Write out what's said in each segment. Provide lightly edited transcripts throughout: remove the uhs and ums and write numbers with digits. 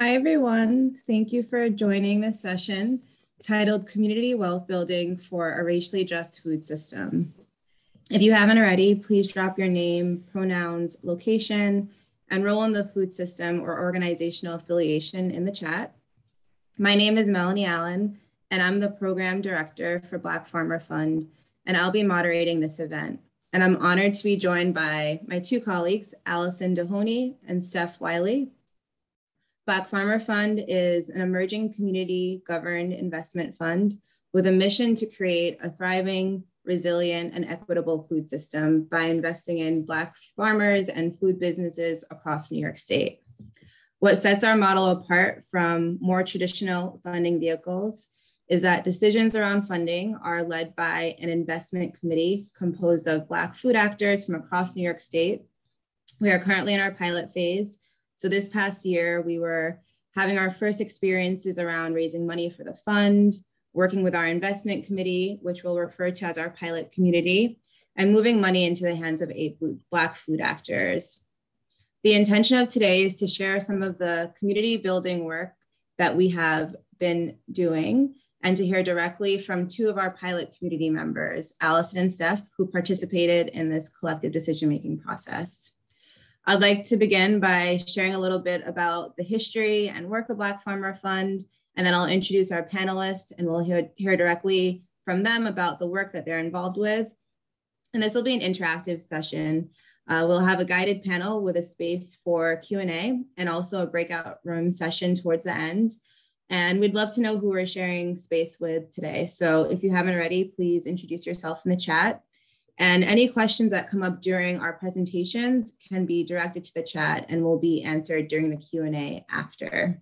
Hi, everyone. Thank you for joining this session titled Community Wealth Building for a Racially Just Food System. If you haven't already, please drop your name, pronouns, location, and role in the food system or organizational affiliation in the chat. My name is Melanie Allen, and I'm the Program Director for Black Farmer Fund, and I'll be moderating this event. And I'm honored to be joined by my two colleagues, Allison Dahony and Steph Wiley. Black Farmer Fund is an emerging community-governed investment fund with a mission to create a thriving, resilient, and equitable food system by investing in Black farmers and food businesses across New York State. What sets our model apart from more traditional funding vehicles is that decisions around funding are led by an investment committee composed of Black food actors from across New York State. We are currently in our pilot phase. So this past year, we were having our first experiences around raising money for the fund, working with our investment committee, which we'll refer to as our pilot community, and moving money into the hands of 8 Black food actors. The intention of today is to share some of the community building work that we have been doing and to hear directly from 2 of our pilot community members, Allison and Steph, who participated in this collective decision-making process. I'd like to begin by sharing a little bit about the history and work of Black Farmer Fund, and then I'll introduce our panelists and we'll hear directly from them about the work that they're involved with. And this will be an interactive session. We'll have a guided panel with a space for Q&A and also a breakout room session towards the end. And we'd love to know who we're sharing space with today. So if you haven't already, please introduce yourself in the chat. And any questions that come up during our presentations can be directed to the chat and will be answered during the Q&A after.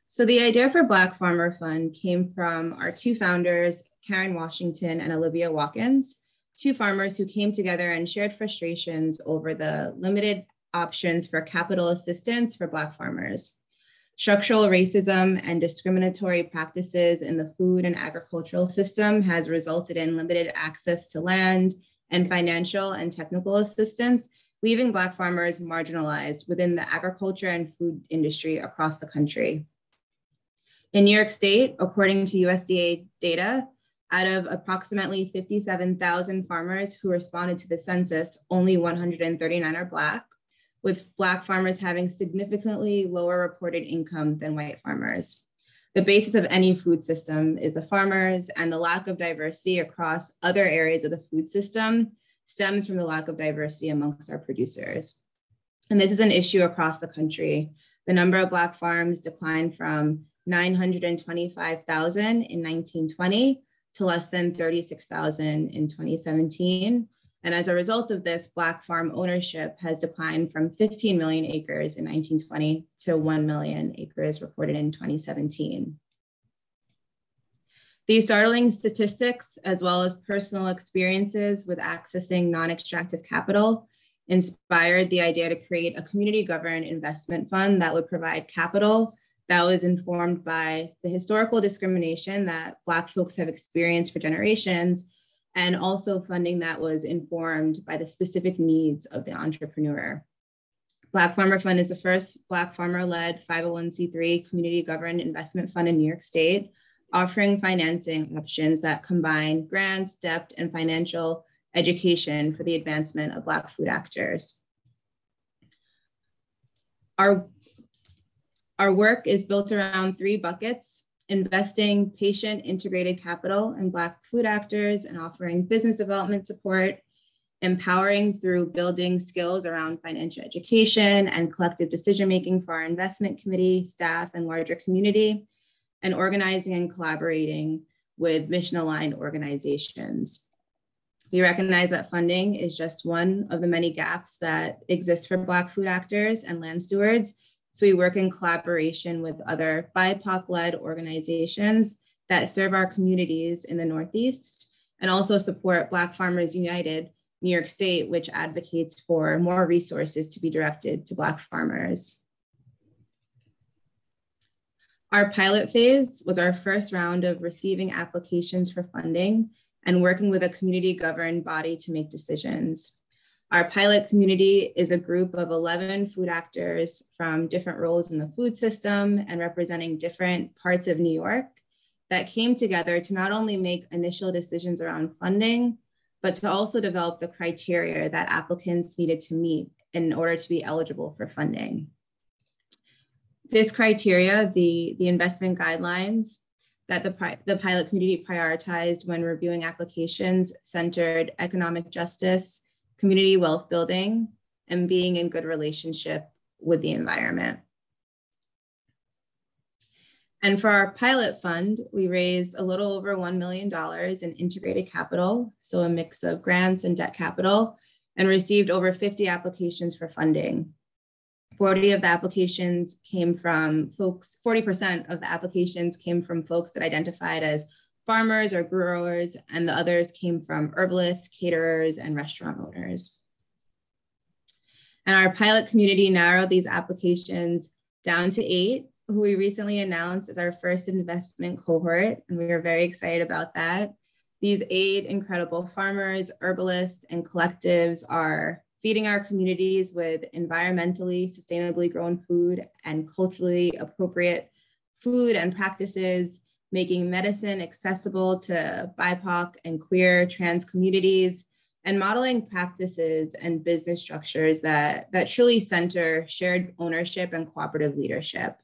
So the idea for Black Farmer Fund came from our 2 founders, Karen Washington and Olivia Watkins, 2 farmers who came together and shared frustrations over the limited options for capital assistance for Black farmers. Structural racism and discriminatory practices in the food and agricultural system has resulted in limited access to land and financial and technical assistance, leaving Black farmers marginalized within the agriculture and food industry across the country. In New York State, according to USDA data, out of approximately 57,000 farmers who responded to the census, only 139 are Black, with Black farmers having significantly lower reported income than white farmers. The basis of any food system is the farmers, and the lack of diversity across other areas of the food system stems from the lack of diversity amongst our producers. And this is an issue across the country. The number of Black farms declined from 925,000 in 1920 to less than 36,000 in 2017. And as a result of this, Black farm ownership has declined from 15 million acres in 1920 to 1 million acres reported in 2017. These startling statistics, as well as personal experiences with accessing non-extractive capital, inspired the idea to create a community-governed investment fund that would provide capital that was informed by the historical discrimination that Black folks have experienced for generations, and also funding that was informed by the specific needs of the entrepreneur. Black Farmer Fund is the first Black farmer-led 501c3 community-governed investment fund in New York State, offering financing options that combine grants, debt, and financial education for the advancement of Black food actors. Our work is built around 3 buckets: investing patient integrated capital in Black food actors and offering business development support, empowering through building skills around financial education and collective decision-making for our investment committee, staff, and larger community, and organizing and collaborating with mission-aligned organizations. We recognize that funding is just one of the many gaps that exist for Black food actors and land stewards. So we work in collaboration with other BIPOC-led organizations that serve our communities in the Northeast and also support Black Farmers United New York State, which advocates for more resources to be directed to Black farmers. Our pilot phase was our first round of receiving applications for funding and working with a community-governed body to make decisions. Our pilot community is a group of 11 food actors from different roles in the food system and representing different parts of New York that came together to not only make initial decisions around funding, but to also develop the criteria that applicants needed to meet in order to be eligible for funding. This criteria, the investment guidelines that the pilot community prioritized when reviewing applications, centered economic justice, community wealth building, and being in good relationship with the environment. And for our pilot fund, we raised a little over $1 million in integrated capital, so a mix of grants and debt capital, and received over 50 applications for funding. 40% of the applications came from folks that identified as farmers or growers, and the others came from herbalists, caterers, and restaurant owners. And our pilot community narrowed these applications down to 8, who we recently announced as our first investment cohort, and we are very excited about that. These 8 incredible farmers, herbalists, and collectives are feeding our communities with environmentally sustainably grown food and culturally appropriate food and practices, making medicine accessible to BIPOC and queer trans communities, and modeling practices and business structures that truly center shared ownership and cooperative leadership.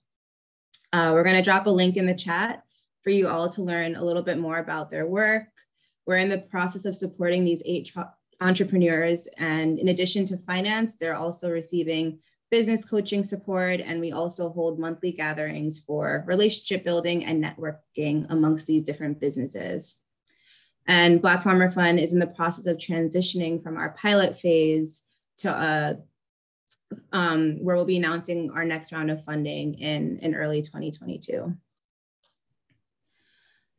We're going to drop a link in the chat for you all to learn a little bit more about their work. We're in the process of supporting these 8 entrepreneurs, and in addition to finance, they're also receiving business coaching support, and we also hold monthly gatherings for relationship building and networking amongst these different businesses. And Black Farmer Fund is in the process of transitioning from our pilot phase to where we'll be announcing our next round of funding in early 2022.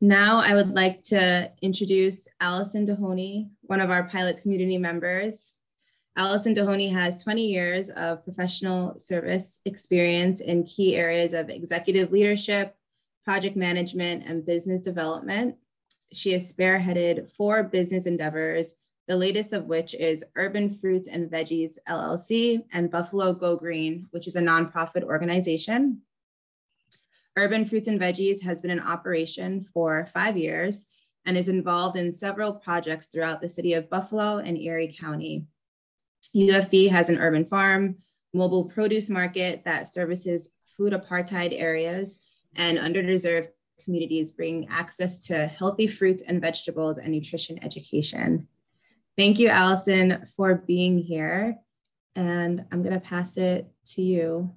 Now I would like to introduce Allison Dahony, one of our pilot community members. Allison Dahony has 20 years of professional service experience in key areas of executive leadership, project management, and business development. She has spearheaded 4 business endeavors, the latest of which is Urban Fruits and Veggies, LLC, and Buffalo Go Green, which is a nonprofit organization. Urban Fruits and Veggies has been in operation for 5 years and is involved in several projects throughout the city of Buffalo and Erie County. UFV has an urban farm, mobile produce market that services food apartheid areas and underdeserved communities, bring access to healthy fruits and vegetables and nutrition education. Thank you, Allison, for being here. And I'm going to pass it to you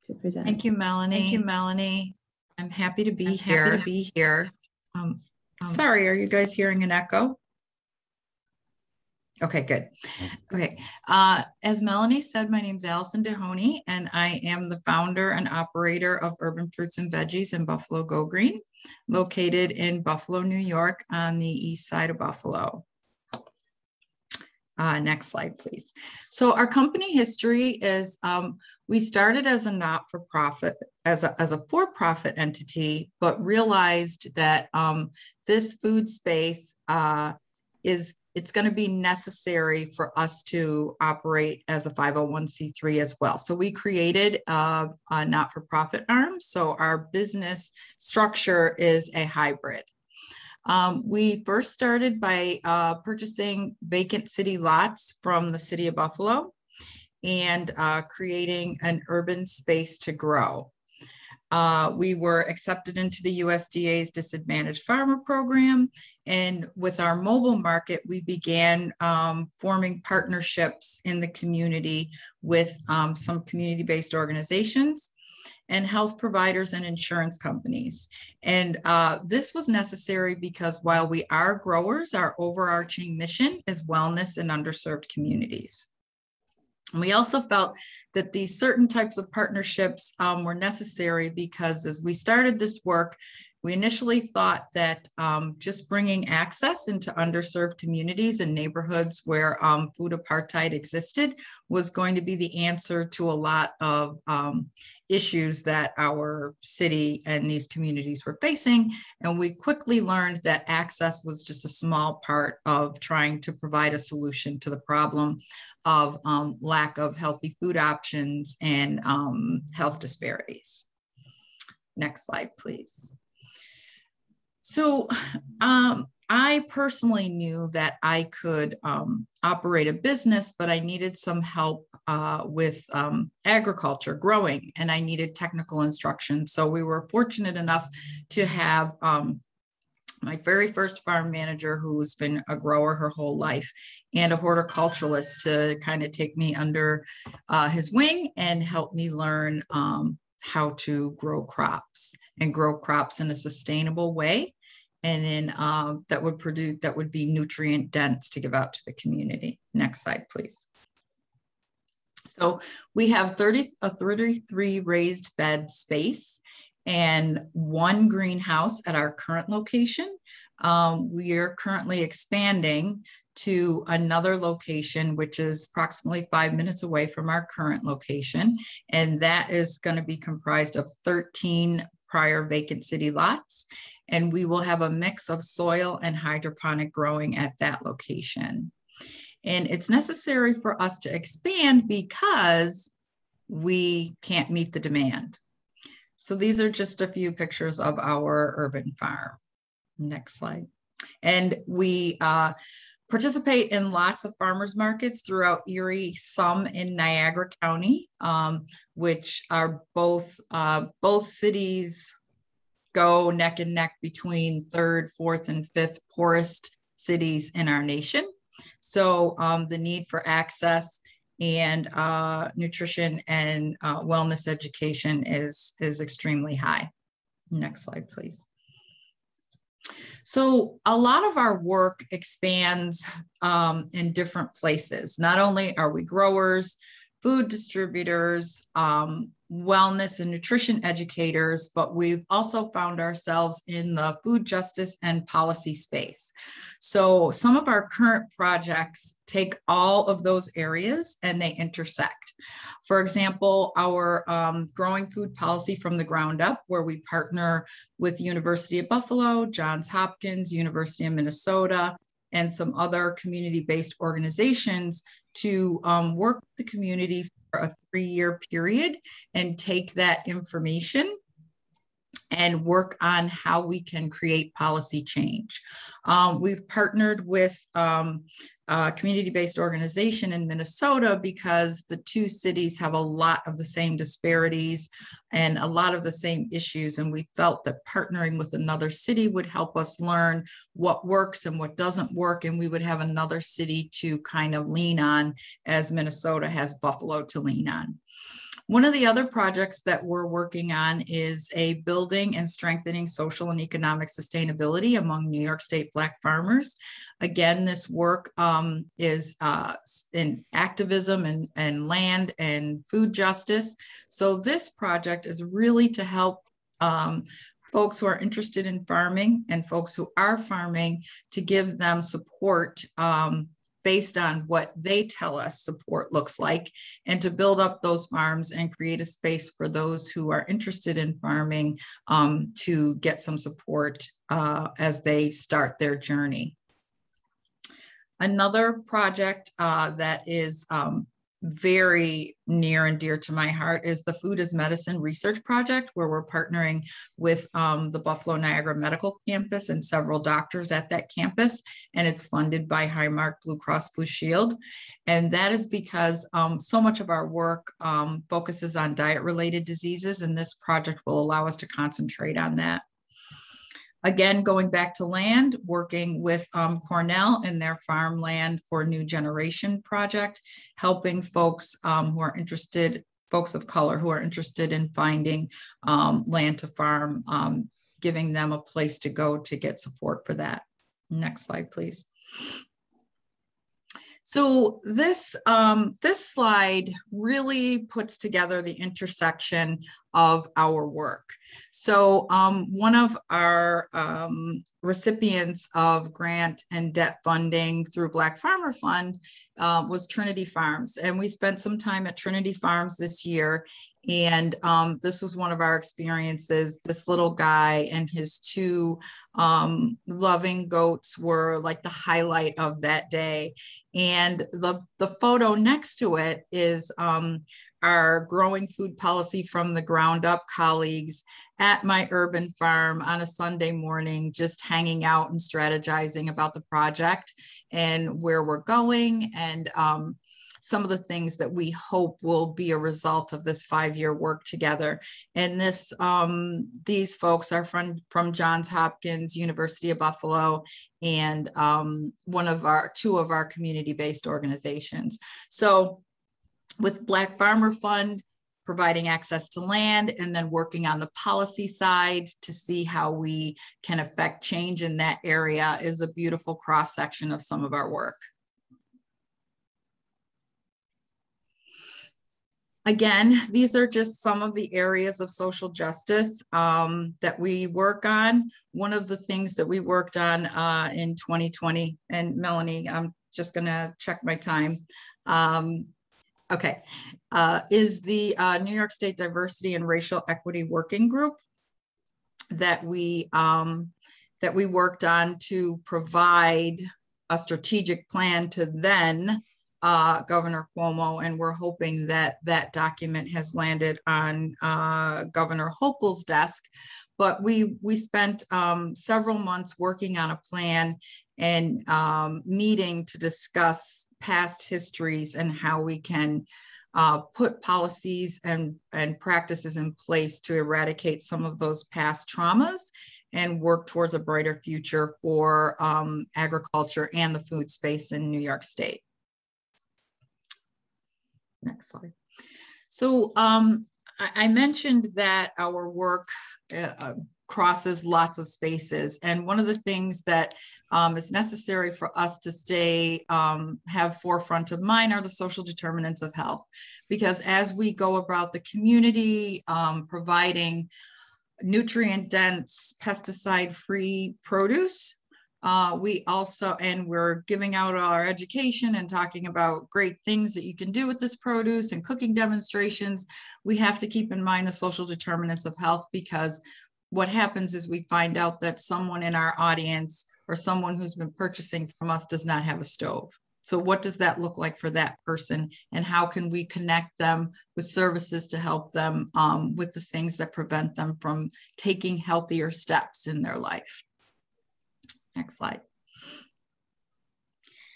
to present. Thank you, Melanie. Thank you, Melanie. I'm happy to be here. Sorry, are you guys hearing an echo? Okay, good. Okay, as Melanie said, my name is Allison Dahony, and I am the founder and operator of Urban Fruits and Veggies in Buffalo Go Green, located in Buffalo, New York, on the east side of Buffalo. Next slide, please. So our company history is we started as a not-for-profit, as a for-profit entity, but realized that this food space it's going to be necessary for us to operate as a 501c3 as well. So we created a not-for-profit arm. So our business structure is a hybrid. We first started by purchasing vacant city lots from the city of Buffalo and creating an urban space to grow. We were accepted into the USDA's Disadvantaged Farmer Program, and with our mobile market, we began forming partnerships in the community with some community-based organizations and health providers and insurance companies. And this was necessary because while we are growers, our overarching mission is wellness in underserved communities. And we also felt that these certain types of partnerships were necessary because as we started this work, We initially thought that just bringing access into underserved communities and neighborhoods where food apartheid existed was going to be the answer to a lot of issues that our city and these communities were facing. And we quickly learned that access was just a small part of trying to provide a solution to the problem of lack of healthy food options and health disparities. Next slide, please. So I personally knew that I could operate a business, but I needed some help with agriculture, growing, and I needed technical instruction. So we were fortunate enough to have my very first farm manager, who's been a grower her whole life, and a horticulturalist to kind of take me under his wing and help me learn how to grow crops and grow crops in a sustainable way. And then that would be nutrient dense to give out to the community. Next slide, please. So we have 33 raised bed space and 1 greenhouse at our current location. We are currently expanding to another location, which is approximately 5 minutes away from our current location. And that is going to be comprised of 13 prior vacant city lots. And we will have a mix of soil and hydroponic growing at that location. And it's necessary for us to expand because we can't meet the demand. So these are just a few pictures of our urban farm. Next slide. And we participate in lots of farmers markets throughout Erie, some in Niagara County, which are both cities go neck and neck between 3rd, 4th, and 5th poorest cities in our nation. So the need for access and nutrition and wellness education is extremely high. Next slide, please. So a lot of our work expands in different places. Not only are we growers, food distributors, wellness and nutrition educators, but we've also found ourselves in the food justice and policy space. So some of our current projects take all of those areas and they intersect. For example, our growing food policy from the ground up, where we partner with University of Buffalo, Johns Hopkins, University of Minnesota, and some other community-based organizations to work with the community for a 3-year period and take that information and work on how we can create policy change. We've partnered with a community-based organization in Minnesota because the two cities have a lot of the same disparities and a lot of the same issues. And we felt that partnering with another city would help us learn what works and what doesn't work. And we would have another city to kind of lean on, as Minnesota has Buffalo to lean on. One of the other projects that we're working on is a building and strengthening social and economic sustainability among New York State Black farmers. Again, this work is in activism and land and food justice. So this project is really to help folks who are interested in farming and folks who are farming, to give them support based on what they tell us support looks like, and to build up those farms and create a space for those who are interested in farming to get some support as they start their journey. Another project that is very near and dear to my heart is the Food as Medicine Research Project, where we're partnering with the Buffalo Niagara Medical Campus and several doctors at that campus, and it's funded by Highmark Blue Cross Blue Shield. And that is because so much of our work focuses on diet-related diseases, and this project will allow us to concentrate on that. Again, going back to land, working with Cornell and their Farmland for New Generation project, helping folks who are interested, folks of color who are interested in finding land to farm, giving them a place to go to get support for that. Next slide, please. So this slide really puts together the intersection of our work. So one of our recipients of grant and debt funding through Black Farmer Fund was Trinity Farms. And we spent some time at Trinity Farms this year. And this was one of our experiences. This little guy and his two loving goats were like the highlight of that day. And the photo next to it is our growing food policy from the ground up colleagues at my urban farm on a Sunday morning, just hanging out and strategizing about the project and where we're going, and some of the things that we hope will be a result of this 5-year work together. And this, these folks are from Johns Hopkins, University of Buffalo, and two of our community-based organizations. So with Black Farmer Fund, providing access to land, and then working on the policy side to see how we can affect change in that area is a beautiful cross-section of some of our work. Again, these are just some of the areas of social justice that we work on. One of the things that we worked on in 2020, and Melanie, I'm just gonna check my time. Okay, is the New York State Diversity and Racial Equity Working Group that we worked on to provide a strategic plan to then Governor Cuomo, and we're hoping that that document has landed on Governor Hochul's desk. But we spent several months working on a plan and meeting to discuss past histories and how we can put policies and practices in place to eradicate some of those past traumas and work towards a brighter future for agriculture and the food space in New York State. Next slide. So I mentioned that our work crosses lots of spaces. And one of the things that is necessary for us to stay, have forefront of mind are the social determinants of health. Because as we go about the community, providing nutrient-dense, pesticide-free produce, we're giving out our education and talking about great things that you can do with this produce and cooking demonstrations. We have to keep in mind the social determinants of health, because what happens is we find out that someone in our audience or someone who's been purchasing from us does not have a stove. So what does that look like for that person? And how can we connect them with services to help them with the things that prevent them from taking healthier steps in their life? Next slide.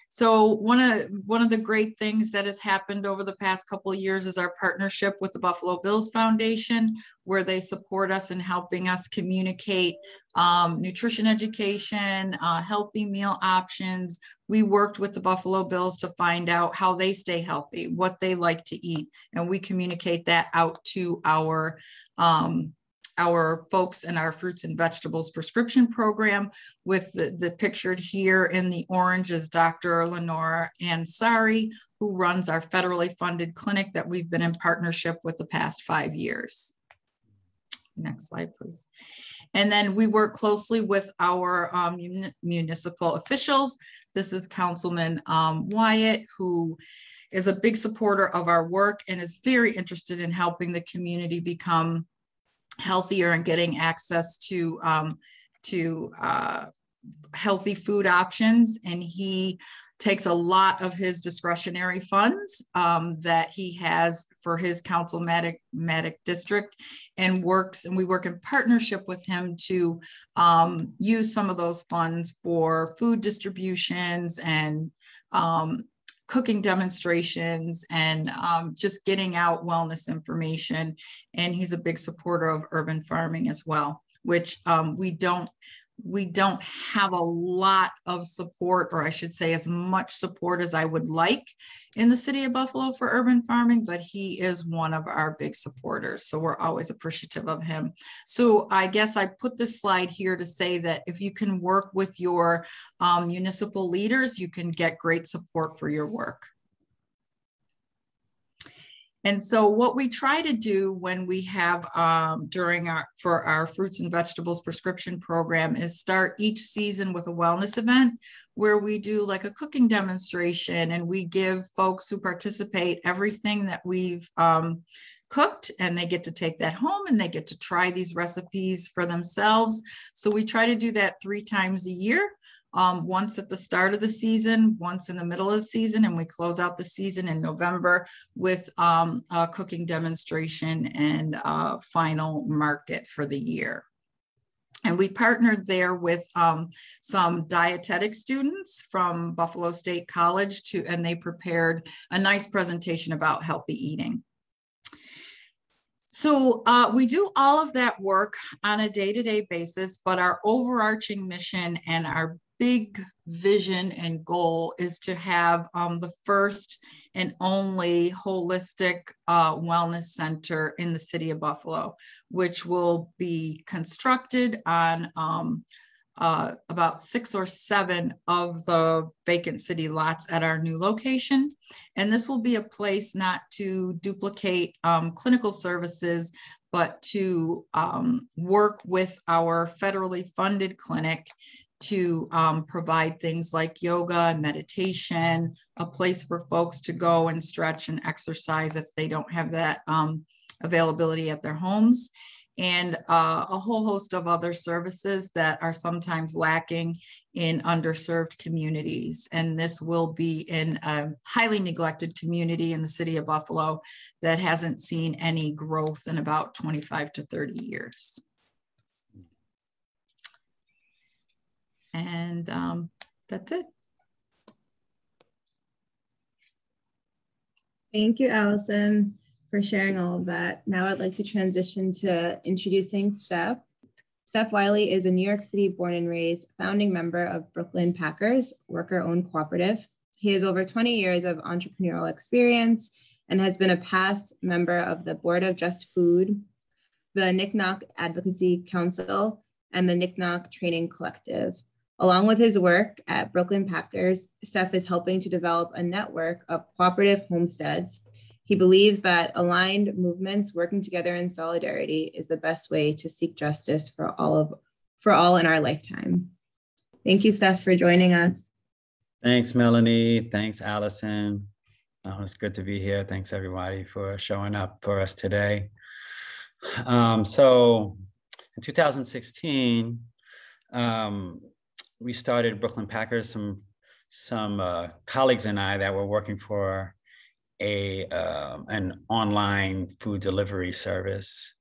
So one of the great things that has happened over the past couple of years is our partnership with the Buffalo Bills Foundation, where they support us in helping us communicate nutrition education, healthy meal options. We worked with the Buffalo Bills to find out how they stay healthy, what they like to eat, and we communicate that out to our folks in our fruits and vegetables prescription program. With the pictured here in the orange is Dr. Lenora Ansari, who runs our federally funded clinic that we've been in partnership with the past 5 years. Next slide, please. And then we work closely with our municipal officials. This is Councilman Wyatt, who is a big supporter of our work and is very interested in helping the community become healthier and getting access to healthy food options. And he takes a lot of his discretionary funds that he has for his councilmatic district and we work in partnership with him to use some of those funds for food distributions and cooking demonstrations and just getting out wellness information. And he's a big supporter of urban farming as well, which we don't we don't have a lot of support, or I should say as much support as I would like in the city of Buffalo for urban farming, but he is one of our big supporters. So we're always appreciative of him. So I guess I put this slide here to say that if you can work with your municipal leaders, you can get great support for your work. And so what we try to do when we have for our fruits and vegetables prescription program is start each season with a wellness event where we do like a cooking demonstration, and we give folks who participate everything that we've cooked, and they get to take that home and they get to try these recipes for themselves. So we try to do that 3 times a year. Once at the start of the season, once in the middle of the season, and we close out the season in November with a cooking demonstration and final market for the year. And we partnered there with some dietetic students from Buffalo State College and they prepared a nice presentation about healthy eating. So we do all of that work on a day-to-day basis, but our overarching mission and our big vision and goal is to have the first and only holistic wellness center in the city of Buffalo, which will be constructed on about 6 or 7 of the vacant city lots at our new location. And this will be a place not to duplicate clinical services, but to work with our federally funded clinic to provide things like yoga and meditation, a place for folks to go and stretch and exercise if they don't have that availability at their homes, and a whole host of other services that are sometimes lacking in underserved communities. And this will be in a highly neglected community in the city of Buffalo that hasn't seen any growth in about 25 to 30 years. And that's it. Thank you, Allison, for sharing all of that. Now I'd like to transition to introducing Steph. Steph Wiley is a New York City born and raised founding member of Brooklyn Packers, worker-owned cooperative. He has over 20 years of entrepreneurial experience and has been a past member of the Board of Just Food, the Knick-Knock Advocacy Council, and the Knick-Knock Training Collective. Along with his work at Brooklyn Packers, Steph is helping to develop a network of cooperative homesteads. He believes that aligned movements working together in solidarity is the best way to seek justice for all in our lifetime. Thank you, Steph, for joining us. Thanks, Melanie. Thanks, Allison. It's good to be here. Thanks, everybody, for showing up for us today. So in 2016, we started Brooklyn Packers, some colleagues and I that were working for an online food delivery service.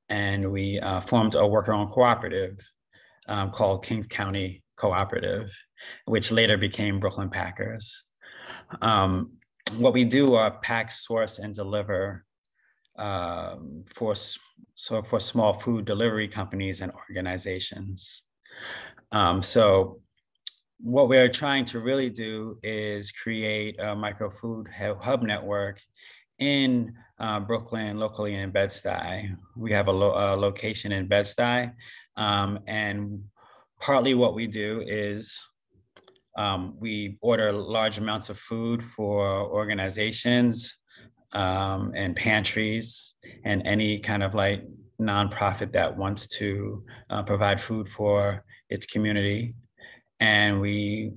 And we formed a worker-owned cooperative called Kings County Cooperative, which later became Brooklyn Packers. What we do are pack, source, and deliver for small food delivery companies and organizations. So what we're trying to really do is create a micro food hub network in Brooklyn, locally in Bed-Stuy. We have a location in Bed-Stuy, and partly what we do is we order large amounts of food for organizations and pantries and any kind of like nonprofit that wants to provide food for its community. And we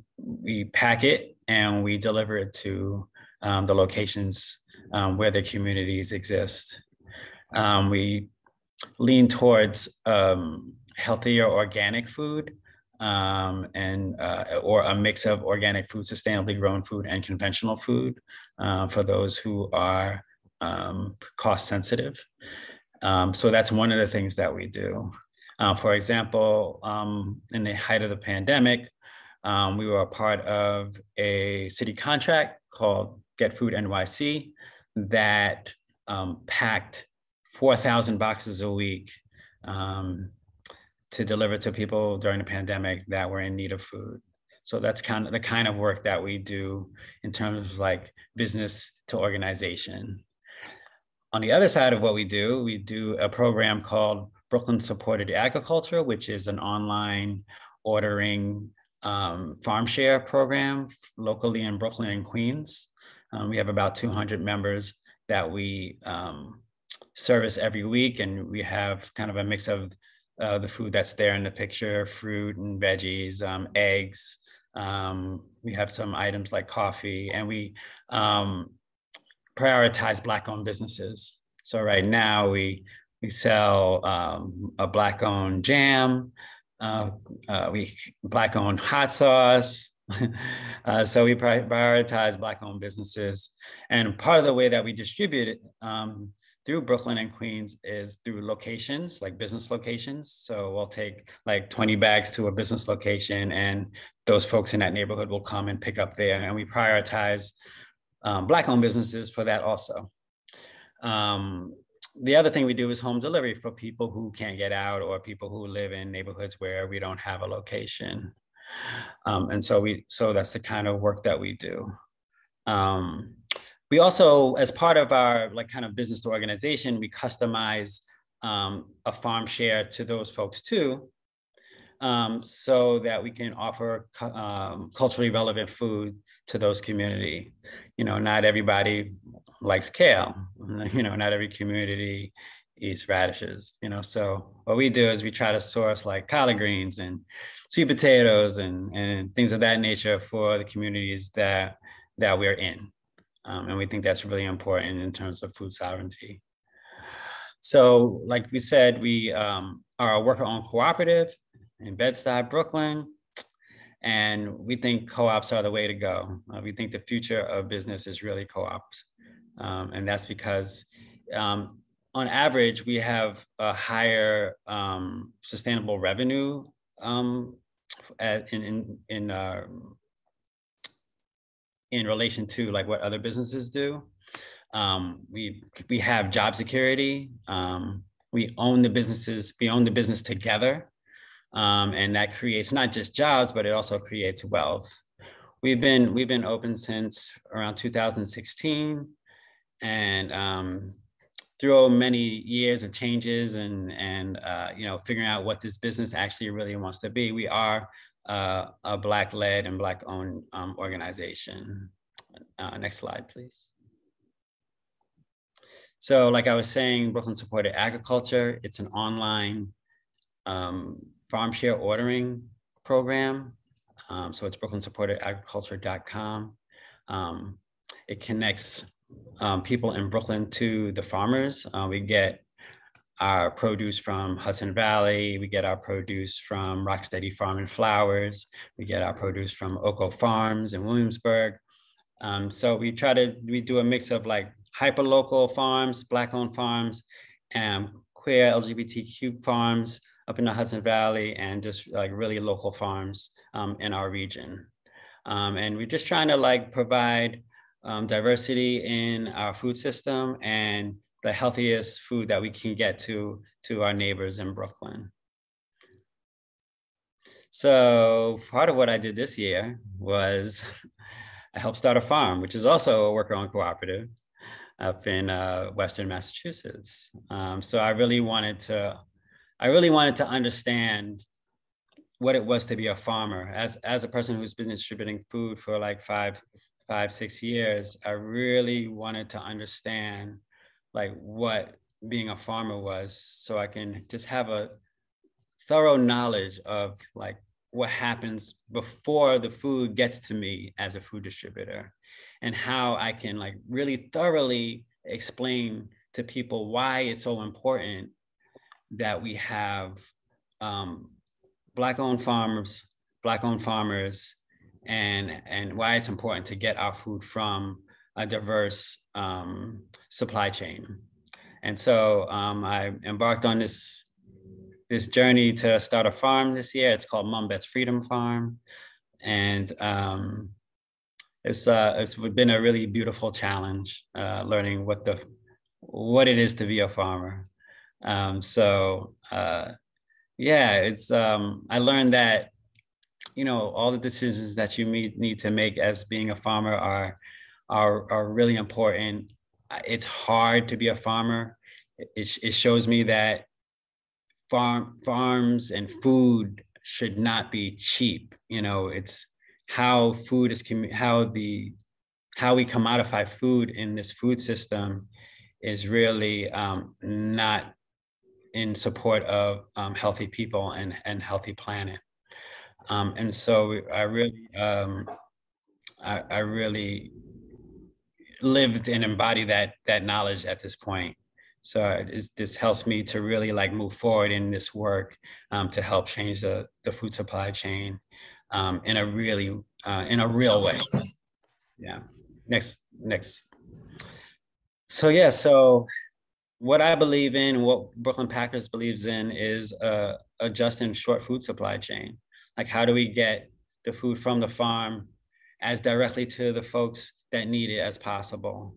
pack it and we deliver it to the locations where the communities exist. We lean towards healthier organic food or a mix of organic food, sustainably grown food, and conventional food for those who are cost sensitive. So that's one of the things that we do. For example, in the height of the pandemic, we were a part of a city contract called Get Food NYC that to deliver to people during the pandemic that were in need of food. So that's kind of the kind of work that we do in terms of like business to organization. On the other side of what we do a program called Brooklyn Supported Agriculture, which is an online ordering farm share program locally in Brooklyn and Queens. We have about 200 members that we service every week, and we have kind of a mix of the food that's there in the picture, fruit and veggies, eggs. We have some items like coffee, and we prioritize Black-owned businesses. So right now we sell a Black-owned jam, we Black-owned hot sauce. So we prioritize Black-owned businesses. And part of the way that we distribute it through Brooklyn and Queens is through locations, like business locations. So we'll take like 20 bags to a business location, and those folks in that neighborhood will come and pick up there. And we prioritize Black-owned businesses for that also. The other thing we do is home delivery for people who can't get out or people who live in neighborhoods where we don't have a location. And so that's the kind of work that we do. We also, as part of our like kind of business to organization, we customize a farm share to those folks too, so that we can offer culturally relevant food to those community. You know, not everybody likes kale. You know, not every community eats radishes. You know, so what we do is we try to source like collard greens and sweet potatoes and things of that nature for the communities that we're in. And we think that's really important in terms of food sovereignty. So like we said, we are a worker-owned cooperative in Bed-Stuy, Brooklyn. And we think co-ops are the way to go. We think the future of business is really co-ops. And that's because on average, we have a higher sustainable revenue in relation to like what other businesses do. We have job security. We own the business together. And that creates not just jobs, but it also creates wealth. We've been open since around 2016, and through many years of changes and you know, figuring out what this business actually really wants to be, we are a Black-led and Black-owned organization. Next slide, please. So, like I was saying, Brooklyn Supported Agriculture. It's an online farm share ordering program. So it's brooklynsupportedagriculture.com. It connects people in Brooklyn to the farmers. We get our produce from Hudson Valley. We get our produce from Rocksteady Farm and Flowers. We get our produce from Oko Farms in Williamsburg. So we do a mix of like hyper-local farms, Black-owned farms, and queer LGBTQ farms up in the Hudson Valley, and just like really local farms in our region. And we're just trying to like provide diversity in our food system and the healthiest food that we can get to our neighbors in Brooklyn. So part of what I did this year was I helped start a farm, which is also a worker-owned cooperative up in Western Massachusetts. So I really wanted to understand what it was to be a farmer. As a person who's been distributing food for like five, 6 years, I really wanted to understand like what being a farmer was, so I can just have a thorough knowledge of like what happens before the food gets to me as a food distributor, and how I can like really thoroughly explain to people why it's so important that we have Black-owned farmers, and why it's important to get our food from a diverse supply chain. And so I embarked on this journey to start a farm this year. It's called Mumbai's Freedom Farm. And it's been a really beautiful challenge, learning what it is to be a farmer. So Yeah, it's I learned that, you know, all the decisions that you need to make as being a farmer are really important. It's hard to be a farmer. It shows me that farms and food should not be cheap. You know, it's how food is how we commodify food in this food system is really not in support of healthy people and healthy planet. And so I really lived and embody that knowledge at this point. So this helps me to really like move forward in this work to help change the food supply chain in a real way. Yeah. Next. So yeah, so what I believe in, what Brooklyn Packers believes in, is a just and short food supply chain. Like, how do we get the food from the farm as directly to the folks that need it as possible?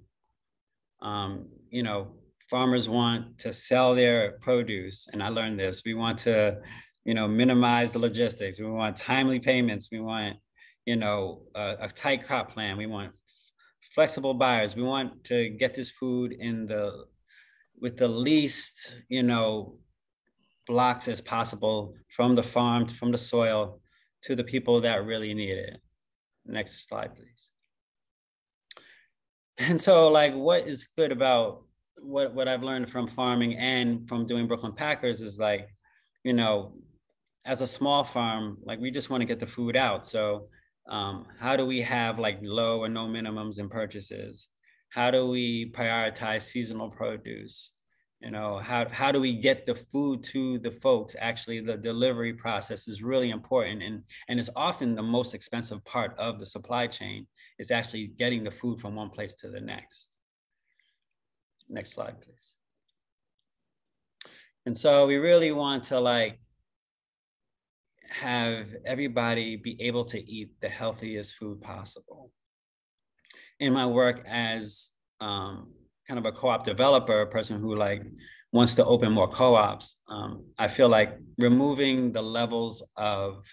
You know, farmers want to sell their produce, and I learned this. We want to, you know, minimize the logistics. We want timely payments. We want, you know, a tight crop plan. We want flexible buyers. We want to get this food with the least, you know, blocks as possible from the farm, from the soil, to the people that really need it. Next slide, please. And so, like, what is good about what I've learned from farming and from doing Brooklyn Packers is, like, you know, as a small farm, like, we just want to get the food out. So how do we have like low or no minimums in purchases? How do we prioritize seasonal produce? You know, how do we get the food to the folks? Actually, the delivery process is really important, and it's often the most expensive part of the supply chain, is actually getting the food from one place to the next. Next slide, please. And so we really want to like have everybody be able to eat the healthiest food possible. In my work as kind of a co-op developer, a person who like wants to open more co-ops, I feel like removing the levels of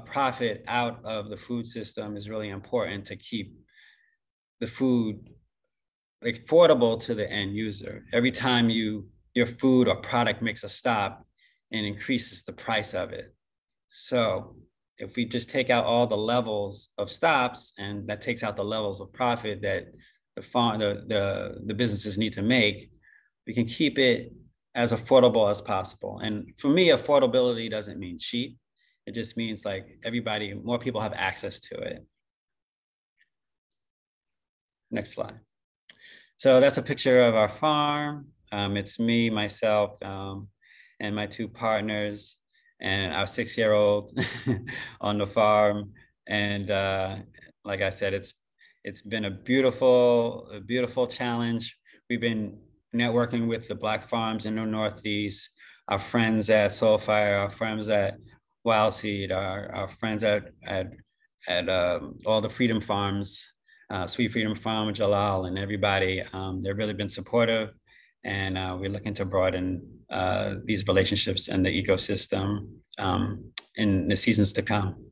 profit out of the food system is really important to keep the food affordable to the end user. Every time your food or product makes a stop, and increases the price of it. So if we just take out all the levels of stops, and that takes out the levels of profit that the businesses need to make, we can keep it as affordable as possible. And for me, affordability doesn't mean cheap. It just means like more people have access to it. Next slide. So that's a picture of our farm. It's me, myself, and my two partners, and our 6-year-old on the farm. And like I said, it's been a beautiful challenge. We've been networking with the Black farms in the Northeast, our friends at Soulfire, our friends at Wild Seed, our friends at all the Freedom Farms, Sweet Freedom Farm, Jalal, and everybody. They've really been supportive, and we're looking to broaden these relationships and the ecosystem in the seasons to come.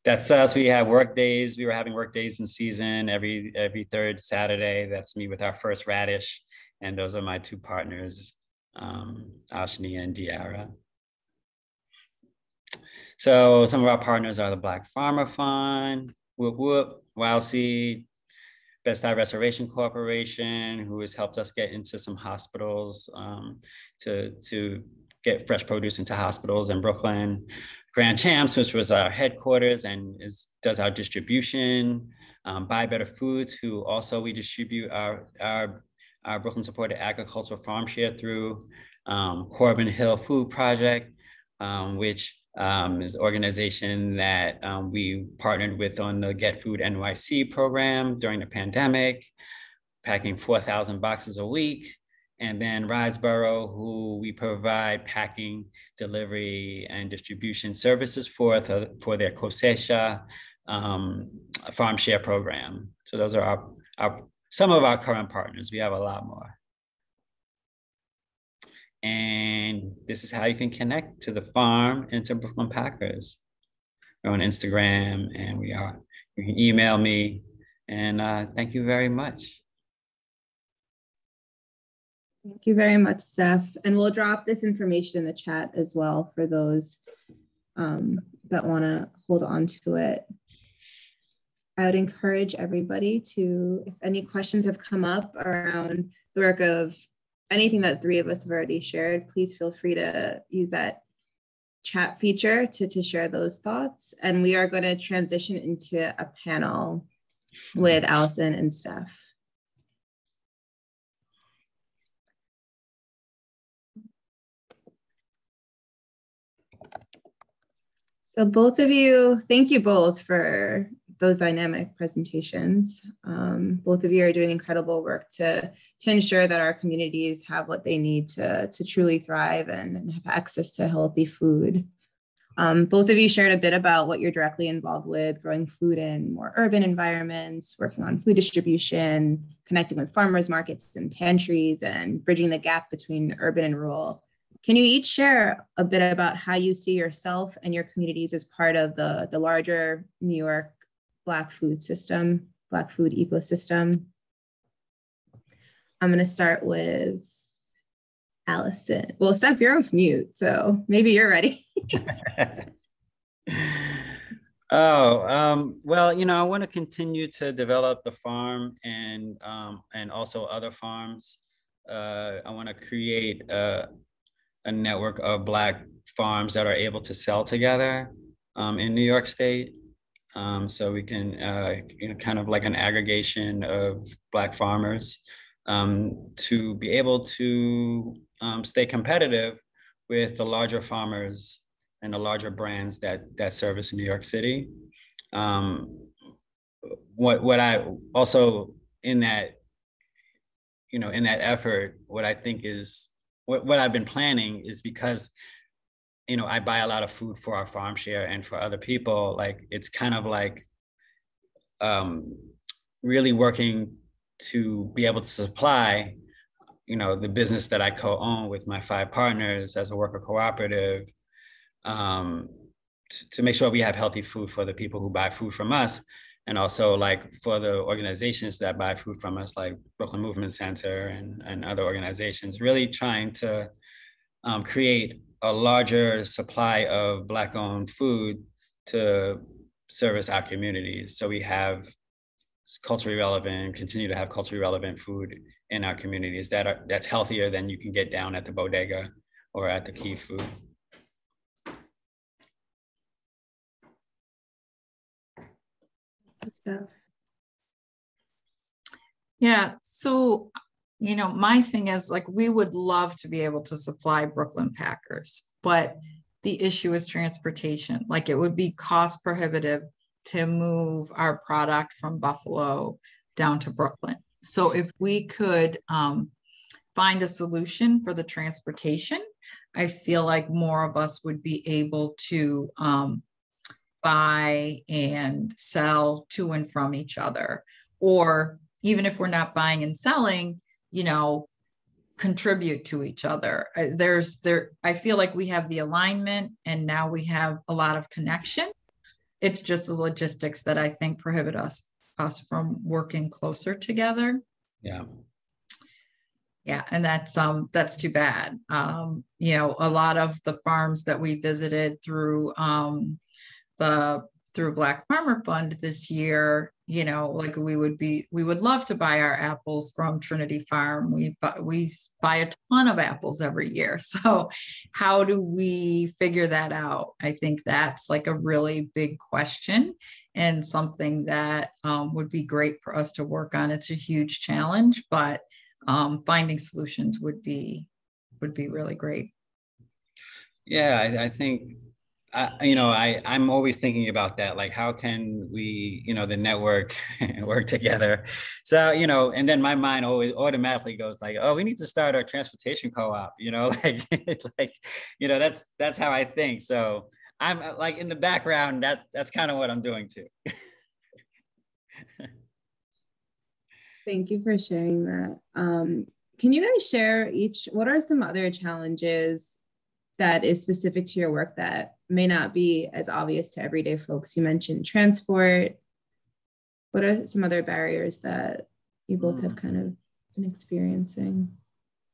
That's us. We have work days. We were having work days in season every third Saturday. That's me with our first radish. And those are my two partners, Ashni and Diara. So some of our partners are the Black Farmer Fund, Whoop Whoop, Wild Seed, Best Eye Restoration Corporation, who has helped us get into some hospitals to get fresh produce into hospitals in Brooklyn. Grand Champs, which was our headquarters and does our distribution. Buy Better Foods, who also we distribute our Brooklyn supported agricultural farm share through. Corbin Hill Food Project, which is an organization that we partnered with on the Get Food NYC program during the pandemic, packing 4,000 boxes a week. And then Riseboro, who we provide packing, delivery, and distribution services for their Cosecha farm share program. So those are some of our current partners. We have a lot more. And this is how you can connect to the farm and to Brooklyn Packers. We're on Instagram, and you can email me. And thank you very much. Thank you very much, Steph. And we'll drop this information in the chat as well for those that want to hold on to it. I would encourage everybody to, if any questions have come up around the work of anything that three of us have already shared, please feel free to use that chat feature to share those thoughts. And we are going to transition into a panel with Allison and Steph. So both of you, thank you both for those dynamic presentations. Both of you are doing incredible work to ensure that our communities have what they need to truly thrive and have access to healthy food. Both of you shared a bit about what you're directly involved with, growing food in more urban environments, working on food distribution, connecting with farmers markets and pantries, and bridging the gap between urban and rural. Can you each share a bit about how you see yourself and your communities as part of the larger New York Black food system, Black food ecosystem? I'm going to start with Allison. Well, Steph, you're off mute, so maybe you're ready. Well, I want to continue to develop the farm and also other farms. I want to create a network of Black farms that are able to sell together in New York State. So we can, kind of like an aggregation of Black farmers to be able to stay competitive with the larger farmers and the larger brands that service New York City. What I also in that effort, what I think is what I've been planning is because, I buy a lot of food for our farm share and for other people. Like, it's kind of like really working to be able to supply, the business that I co-own with my 5 partners as a worker cooperative, to make sure we have healthy food for the people who buy food from us. And also, like, for the organizations that buy food from us, like Brooklyn Movement Center and other organizations, really trying to create a larger supply of Black-owned food to service our communities. So we have continue to have culturally relevant food in our communities that's healthier than you can get down at the bodega or at the Key Food. Yeah, so, my thing is, like, we would love to be able to supply Brooklyn Packers, but the issue is transportation. Like, it would be cost prohibitive to move our product from Buffalo down to Brooklyn. So if we could find a solution for the transportation, I feel like more of us would be able to buy and sell to and from each other. Or even if we're not buying and selling, contribute to each other. I feel like we have the alignment, and now we have a lot of connection. It's just the logistics that I think prohibit us from working closer together. Yeah, and that's too bad. A lot of the farms that we visited through Black Farmer Fund this year, like we would love to buy our apples from Trinity Farm. We buy a ton of apples every year. So how do we figure that out? I think that's like a really big question, and something that would be great for us to work on. It's a huge challenge, but finding solutions would be really great. Yeah, I think I'm always thinking about that. Like, how can we, the network work together? So, and then my mind always automatically goes like, oh, we need to start our transportation co-op, that's how I think. So I'm like in the background, that's kind of what I'm doing too. Thank you for sharing that. Can you guys share what are some other challenges that is specific to your work that may not be as obvious to everyday folks? You mentioned transport. What are some other barriers that you both have kind of been experiencing?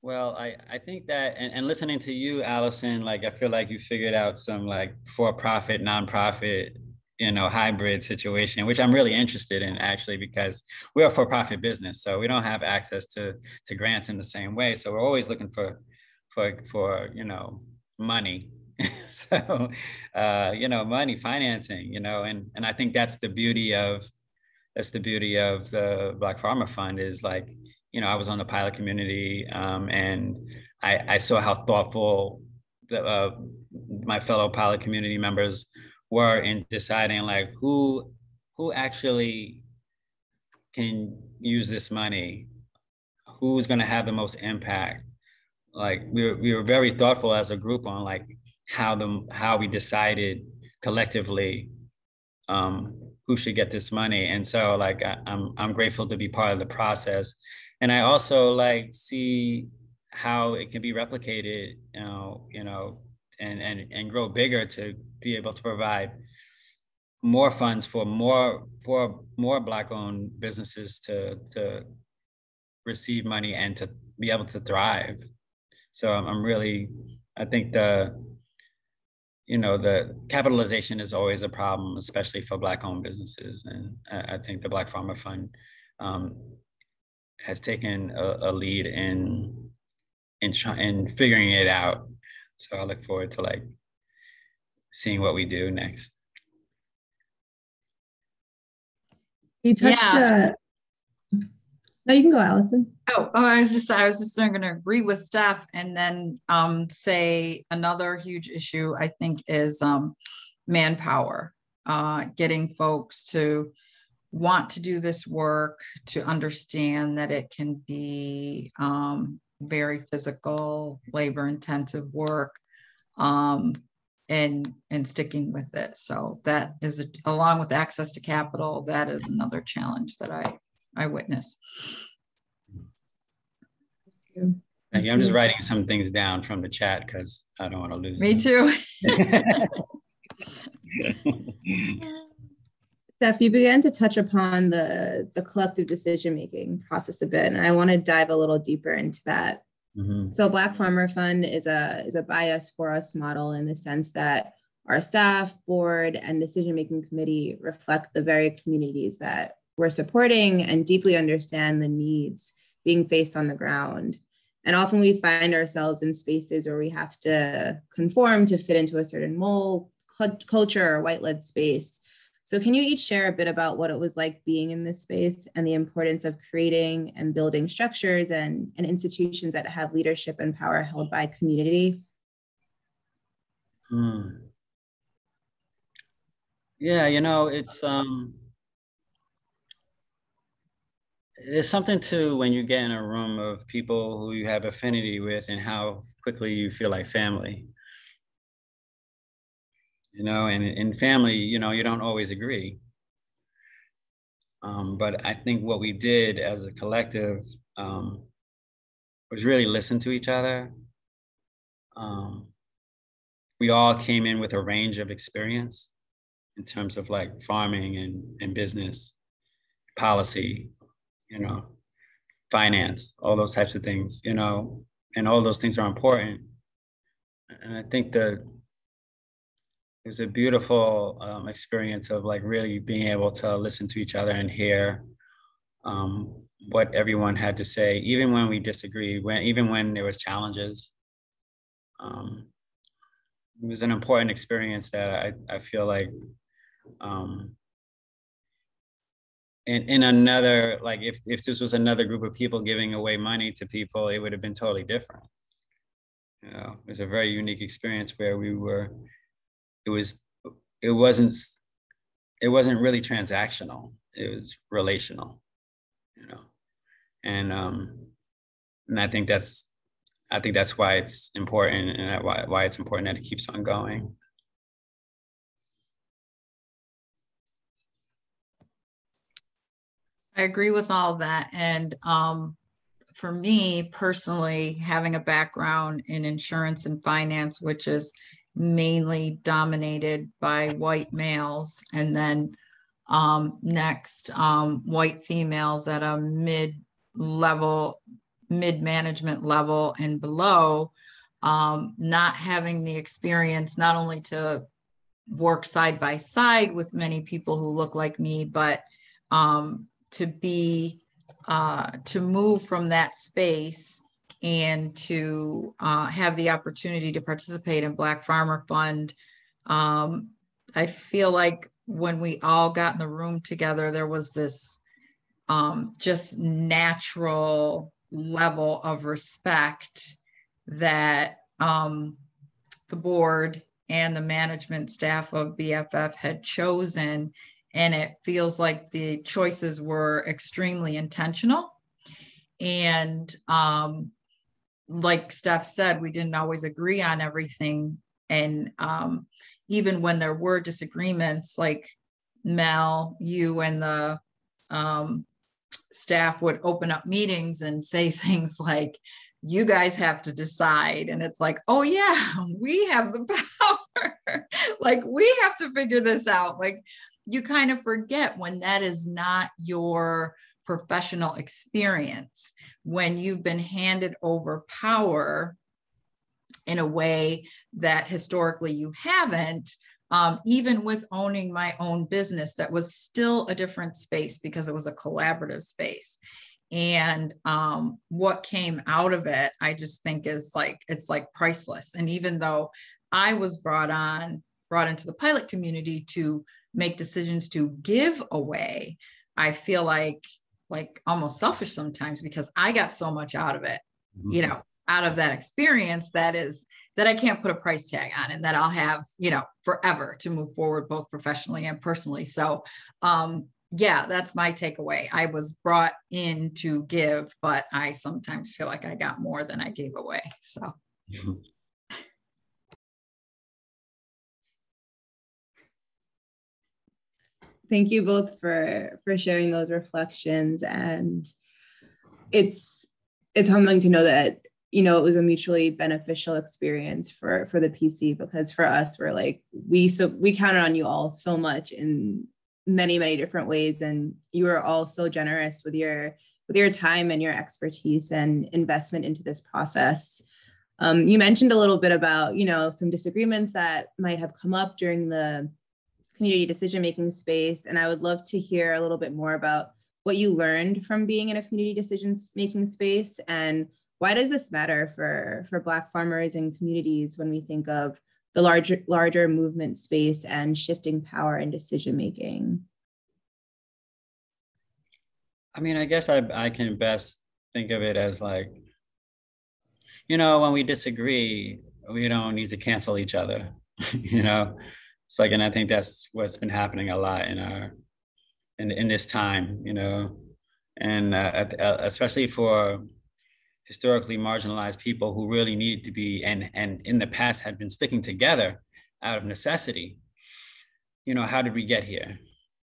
Well, I think that, and listening to you, Allison, like, I feel like you figured out some like for-profit, nonprofit, hybrid situation, which I'm really interested in actually, because we're a for-profit business. So we don't have access to grants in the same way. So we're always looking for money. So, money, financing, and I think that's the beauty of the Black Farmer Fund is like, I was on the pilot community, and I saw how thoughtful my fellow pilot community members were in deciding like who actually can use this money, who's going to have the most impact. Like we were very thoughtful as a group on like how we decided collectively who should get this money. And so like I'm grateful to be part of the process. And I also like see how it can be replicated, and grow bigger to be able to provide more funds for more Black-owned businesses to receive money and to be able to thrive. So I think the capitalization is always a problem, especially for Black-owned businesses. And I think the Black Farmer Fund has taken a lead in figuring it out. So I look forward to like seeing what we do next. You touched. No, you can go, Allison. I was just going to agree with Steph, and then say another huge issue I think is manpower, getting folks to want to do this work, to understand that it can be very physical, labor-intensive work, and sticking with it. So that is, along with access to capital, that is another challenge that I witness. Thank you. I'm just writing some things down from the chat because I don't want to lose Me them. Too. Steph, you began to touch upon the collective decision-making process a bit, and I want to dive a little deeper into that. Mm-hmm. So Black Farmer Fund is a by us, for us model in the sense that our staff, board, and decision-making committee reflect the very communities that we're supporting and deeply understand the needs being faced on the ground. And often we find ourselves in spaces where we have to conform to fit into a certain mold, culture, or white-led space. So can you each share a bit about what it was like being in this space and the importance of creating and building structures and institutions that have leadership and power held by community? Yeah, there's something to when you get in a room of people who you have affinity with and how quickly you feel like family. And in family, you don't always agree. But I think what we did as a collective was really listen to each other. We all came in with a range of experience in terms of like farming and business, policy, finance, all those types of things, and all those things are important. And I think it was a beautiful experience of like really being able to listen to each other and hear what everyone had to say, even when we disagreed, even when there was challenges. It was an important experience that I feel like in another, like if this was another group of people giving away money to people, it would have been totally different. It was a very unique experience where it wasn't really transactional. It was relational, and I think that's why it's important, and why it's important that it keeps on going. I agree with all of that. And for me personally, having a background in insurance and finance, which is mainly dominated by white males, and then next, white females at a mid-management level and below, not having the experience not only to work side by side with many people who look like me, but to move from that space and to have the opportunity to participate in Black Farmer Fund. I feel like when we all got in the room together, there was this just natural level of respect that the board and the management staff of BFF had chosen. And it feels like the choices were extremely intentional. And like Steph said, we didn't always agree on everything. And even when there were disagreements, like Mel, you and the staff would open up meetings and say things like, you guys have to decide. And it's like, oh yeah, we have the power. Like, we have to figure this out. Like, you kind of forget when that is not your professional experience, when you've been handed over power in a way that historically you haven't. Even with owning my own business, that was still a different space because it was a collaborative space. And what came out of it, I just think is like, it's like priceless. And even though I was brought into the pilot community to make decisions to give away, I feel like almost selfish sometimes, because I got so much out of it, you know, out of that experience that I can't put a price tag on, and that I'll have, you know, forever to move forward, both professionally and personally. So yeah, that's my takeaway. I was brought in to give, but I sometimes feel like I got more than I gave away. So. Thank you both for sharing those reflections. And it's humbling to know that, you know, it was a mutually beneficial experience for the PC, because for us, we're like, we counted on you all so much in many, many different ways. And you were all so generous with your time and your expertise and investment into this process. You mentioned a little bit about, you know, some disagreements that might have come up during the community decision-making space. And I would love to hear a little bit more about what you learned from being in a community decision-making space, and why does this matter for Black farmers and communities when we think of the larger movement space and shifting power and decision-making? I mean, I guess I can best think of it as like, you know, when we disagree, we don't need to cancel each other, you know? It's like, and I think that's what's been happening a lot in this time, you know, and especially for historically marginalized people who really need to be, and in the past had been sticking together out of necessity. You know, how did we get here?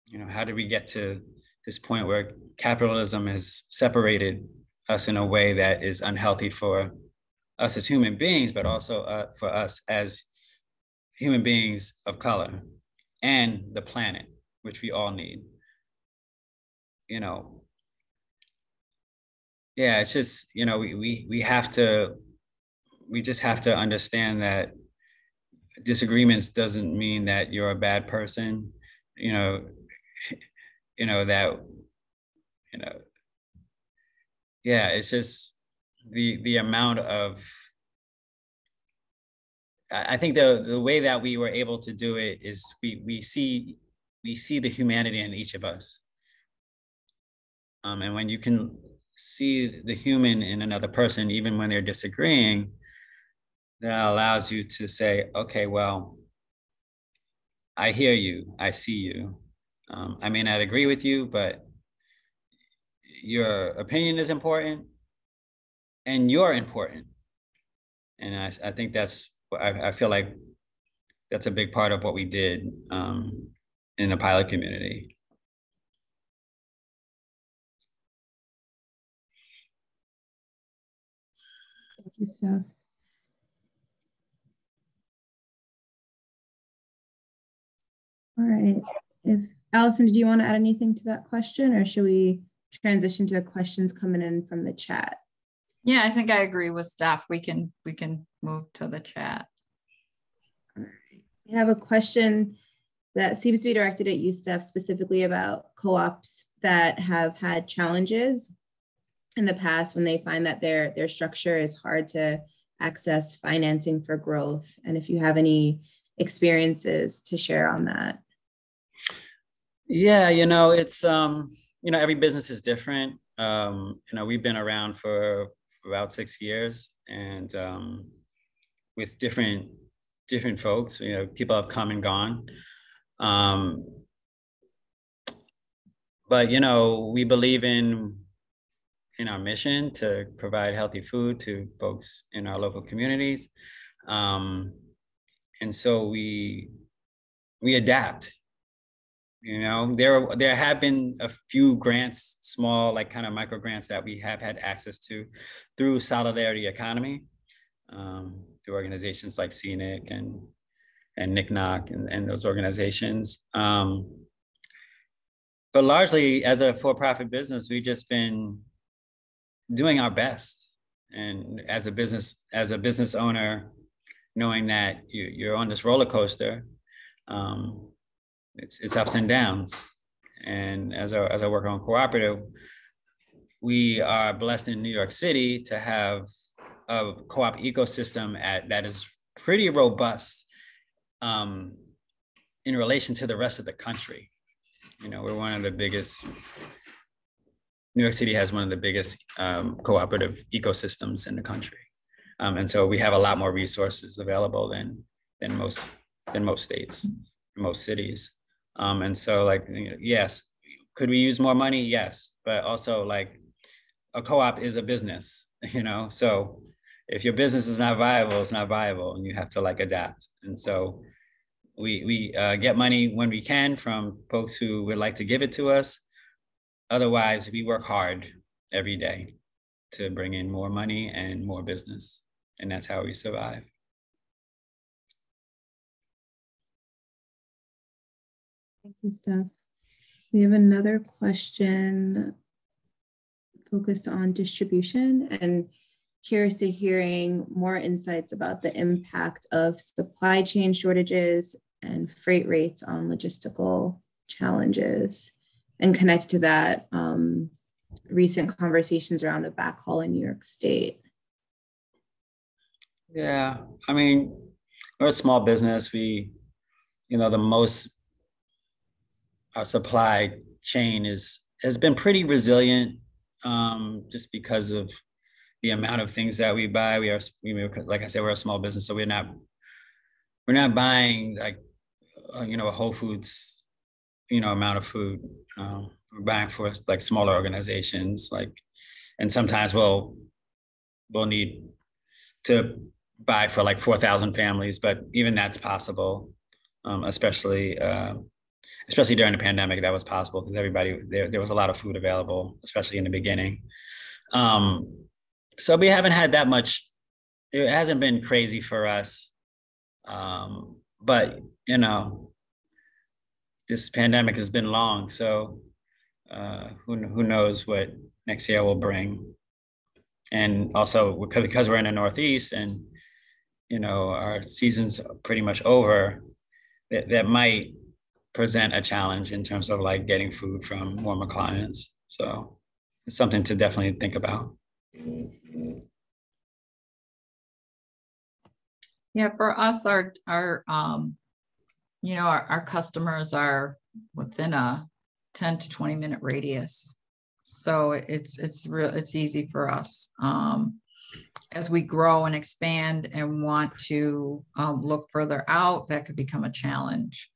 You know, how did we get to this point where capitalism has separated us in a way that is unhealthy for us as human beings, but also for us as human beings of color and the planet, which we all need. You know, yeah, it's just, you know, we just have to understand that disagreements doesn't mean that you're a bad person, you know, yeah, it's just the amount of, I think the way that we were able to do it is we see the humanity in each of us. And when you can see the human in another person, even when they're disagreeing, that allows you to say, okay, well, I hear you, I see you. I may not agree with you, but your opinion is important and you're important. And I think I feel like that's a big part of what we did in the pilot community. you, Steph. All right. If Allison, did you want to add anything to that question, or should we transition to questions coming in from the chat? Yeah, I think I agree with Steph. We can move to the chat. All right. We have a question that seems to be directed at you, Steph, specifically about co-ops that have had challenges in the past when they find that their structure is hard to access financing for growth, and if you have any experiences to share on that. Yeah, it's every business is different. We've been around for about 6 years, and with different folks, people have come and gone. But we believe in our mission to provide healthy food to folks in our local communities, and so we adapt. There have been a few grants, small, like kind of micro grants that we have had access to through Solidarity Economy, through organizations like CNIC and NICNOC and those organizations. But largely as a for-profit business, we've just been doing our best. And as a business owner, knowing that you're on this roller coaster, it's ups and downs. And as I work on cooperative, we are blessed in New York City to have a co-op ecosystem that is pretty robust in relation to the rest of the country. We're one of the biggest. New York City has one of the biggest cooperative ecosystems in the country, and so we have a lot more resources available than most states, most cities. And so, yes, could we use more money? Yes, but also a co-op is a business, So if your business is not viable, it's not viable, and you have to adapt. And so we get money when we can from folks who would like to give it to us. Otherwise, we work hard every day to bring in more money and more business, and that's how we survive. Thank you, Steph. We have another question focused on distribution, and curious to hearing more insights about the impact of supply chain shortages and freight rates on logistical challenges, and connect to that recent conversations around the backhaul in New York State. Yeah, we're a small business. Our supply chain has been pretty resilient, just because of the amount of things that we buy. Like I said, we're a small business, so we're not buying a Whole Foods, amount of food. We're buying for smaller organizations, and sometimes we'll need to buy for 4,000 families, but even that's possible, especially during the pandemic. That was possible because there was a lot of food available, especially in the beginning. So we haven't had that much. It hasn't been crazy for us, but this pandemic has been long, so who knows what next year will bring. And also because we're in the Northeast and our season's pretty much over, that might present a challenge in terms of getting food from warmer climates. So it's something to definitely think about. Yeah, for us, our customers are within a 10 to 20 minute radius. So it's easy for us. As we grow and expand and want to look further out, that could become a challenge.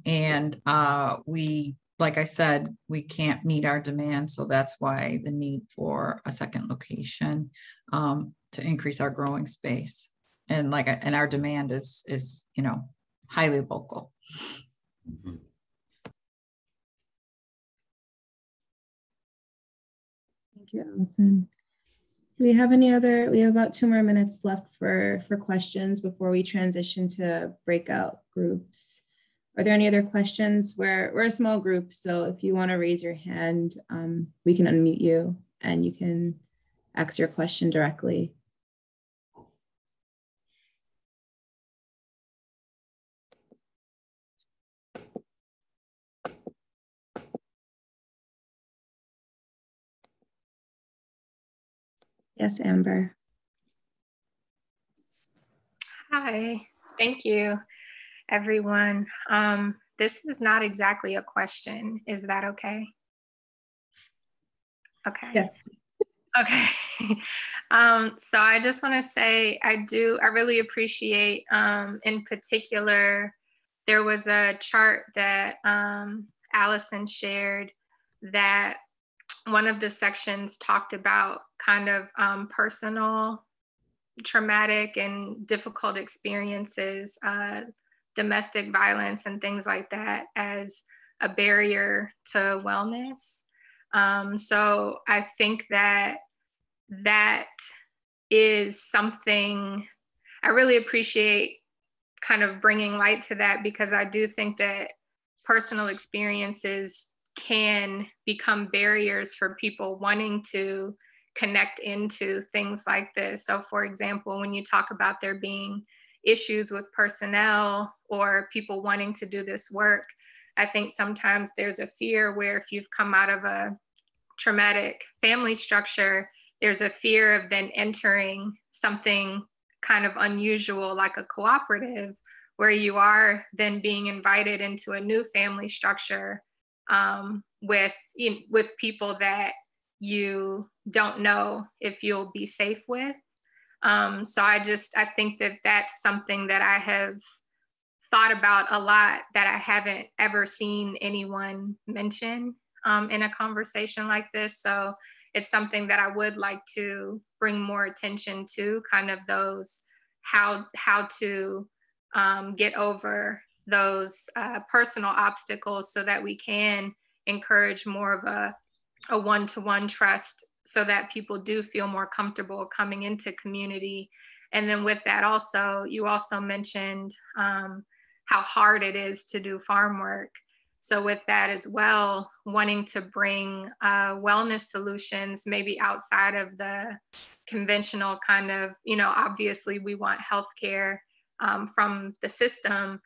And like I said, we can't meet our demand. So that's why the need for a second location to increase our growing space. And our demand is highly local. Mm-hmm. Thank you, Allison. Do we have any other, we have about 2 more minutes left for questions before we transition to breakout groups. Are there any other questions? We're a small group, so if you want to raise your hand, we can unmute you and you can ask your question directly. Yes, Amber. Hi, thank you, everyone. This is not exactly a question. Is that okay? Okay. Yes. Okay. So I just want to say I really appreciate, in particular, there was a chart that Allison shared that one of the sections talked about kind of personal traumatic and difficult experiences, domestic violence and things like that as a barrier to wellness. So I think that is something I really appreciate, kind of bringing light to that, because I do think that personal experiences can become barriers for people wanting to connect into things like this. So for example, when you talk about there being issues with personnel or people wanting to do this work, I think sometimes there's a fear where if you've come out of a traumatic family structure, there's a fear of then entering something kind of unusual like a cooperative, where you are then being invited into a new family structure with people that you don't know if you'll be safe with. So I think that that's something that I have thought about a lot that I haven't ever seen anyone mention in a conversation like this. So it's something that I would like to bring more attention to, kind of those, how to get over those personal obstacles so that we can encourage more of a one-to-one trust so that people do feel more comfortable coming into community. And then with that also, you also mentioned how hard it is to do farm work. So with that as well, wanting to bring wellness solutions maybe outside of the conventional kind of, obviously we want healthcare from the system.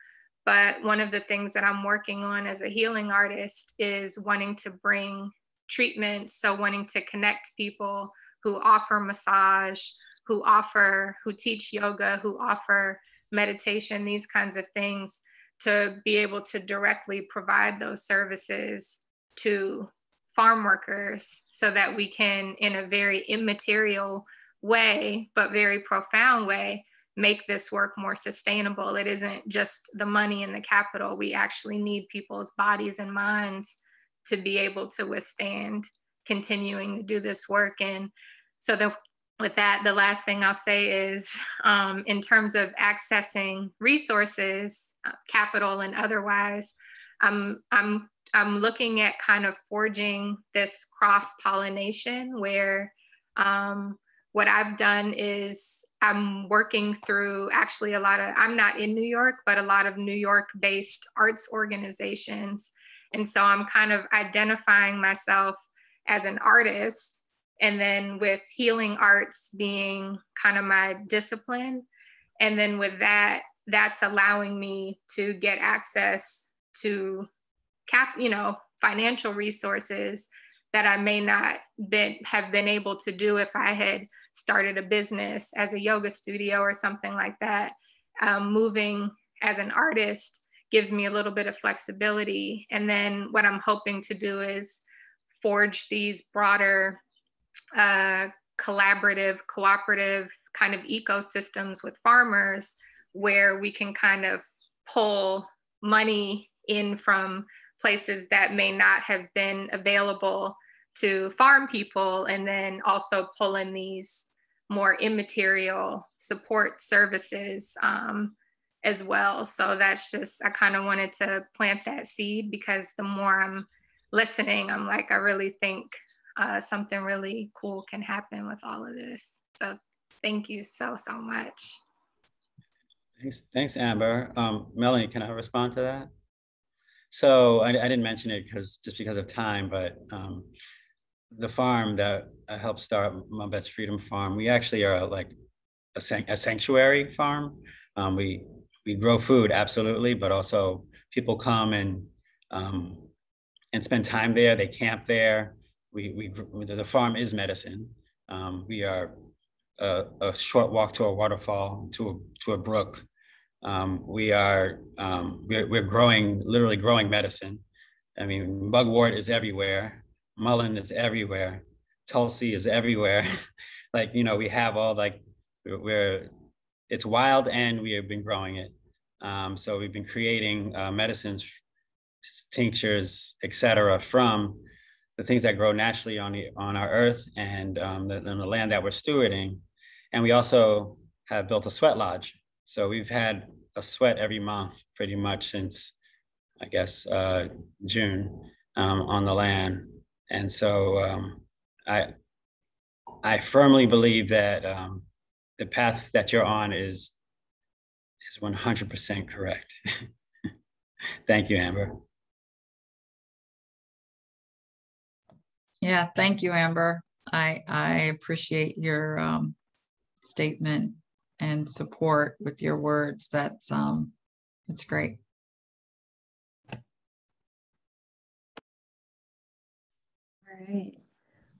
But one of the things that I'm working on as a healing artist is wanting to bring treatments. So wanting to connect people who offer massage, who teach yoga, who offer meditation, these kinds of things, to be able to directly provide those services to farm workers so that we can, in a very immaterial way, but very profound way, make this work more sustainable. It isn't just the money and the capital. We actually need people's bodies and minds to be able to withstand continuing to do this work. And so with that, the last thing I'll say is in terms of accessing resources, capital and otherwise, I'm looking at kind of forging this cross-pollination where what I've done is I'm working through actually I'm not in New York, but a lot of New York-based arts organizations. And so I'm kind of identifying myself as an artist, and then with healing arts being kind of my discipline. And then with that, that's allowing me to get access to financial resources that I may not have been able to do if I had started a business as a yoga studio or something like that. Moving as an artist gives me a little bit of flexibility. And then what I'm hoping to do is forge these broader collaborative, cooperative kind of ecosystems with farmers where we can kind of pull money in from places that may not have been available to farm people, and then also pull in these more immaterial support services as well. So that's just, I kind of wanted to plant that seed, because the more I'm listening, I'm like, I really think something really cool can happen with all of this. So thank you so much. Thanks, Amber. Melanie, can I respond to that? So I didn't mention it just because of time, but the farm that I helped start, Mumbai's Freedom Farm, we actually are like a sanctuary farm. We grow food, absolutely, but also people come and spend time there. They camp there. The farm is medicine. We are a short walk to a waterfall, to a brook. We're literally growing medicine. I mean, mugwort is everywhere. Mullein is everywhere. Tulsi is everywhere. Like, we have all it's wild, and we have been growing it. So we've been creating medicines, tinctures, etc., from the things that grow naturally on our earth and the land that we're stewarding. And we also have built a sweat lodge. So we've had a sweat every month pretty much since, I guess, June on the land. And so I firmly believe that the path that you're on is 100% correct. Thank you, Amber. Yeah, thank you, Amber. I appreciate your statement and support with your words. That's great. All right.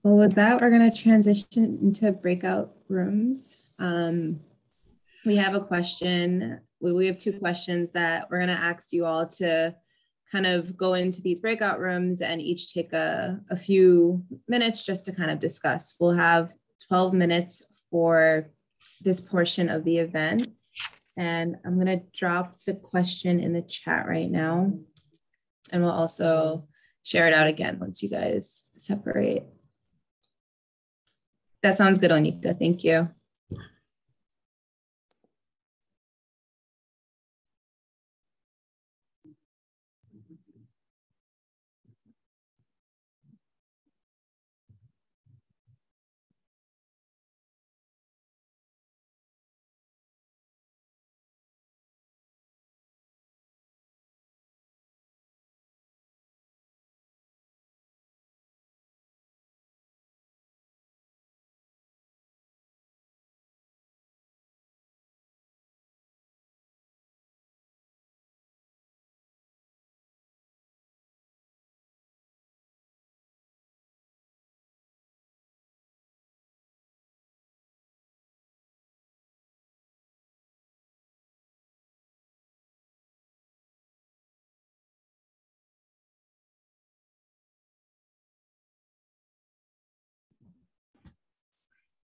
Well, with that, we're going to transition into breakout rooms. We have a question. We have two questions that we're going to ask you all to kind of go into these breakout rooms and each take a few minutes just to kind of discuss. We'll have 12 minutes for this portion of the event. And I'm going to drop the question in the chat right now. And we'll also share it out again once you guys separate. That sounds good, Onika. Thank you.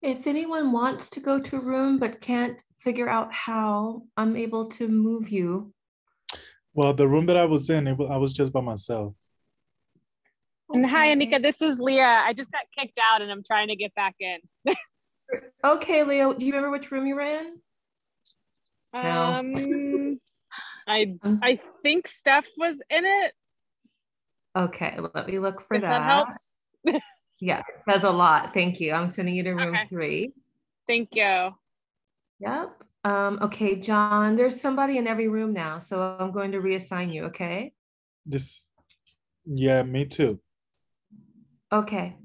If anyone wants to go to a room but can't figure out how, I'm able to move you. Well, the room that I was in, I was just by myself. And hi, Anika, this is Leah. I just got kicked out and I'm trying to get back in. Okay, Leo, do you remember which room you were in? I think Steph was in it. Okay, let me look for if that helps. Yeah, that's a lot. Thank you. I'm sending you to room 3. Thank you. Yep. Okay, John, there's somebody in every room now, so I'm going to reassign you, okay? Yeah, me too. Okay.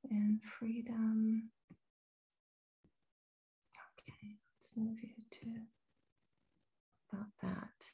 And freedom. Okay, let's move you to about that.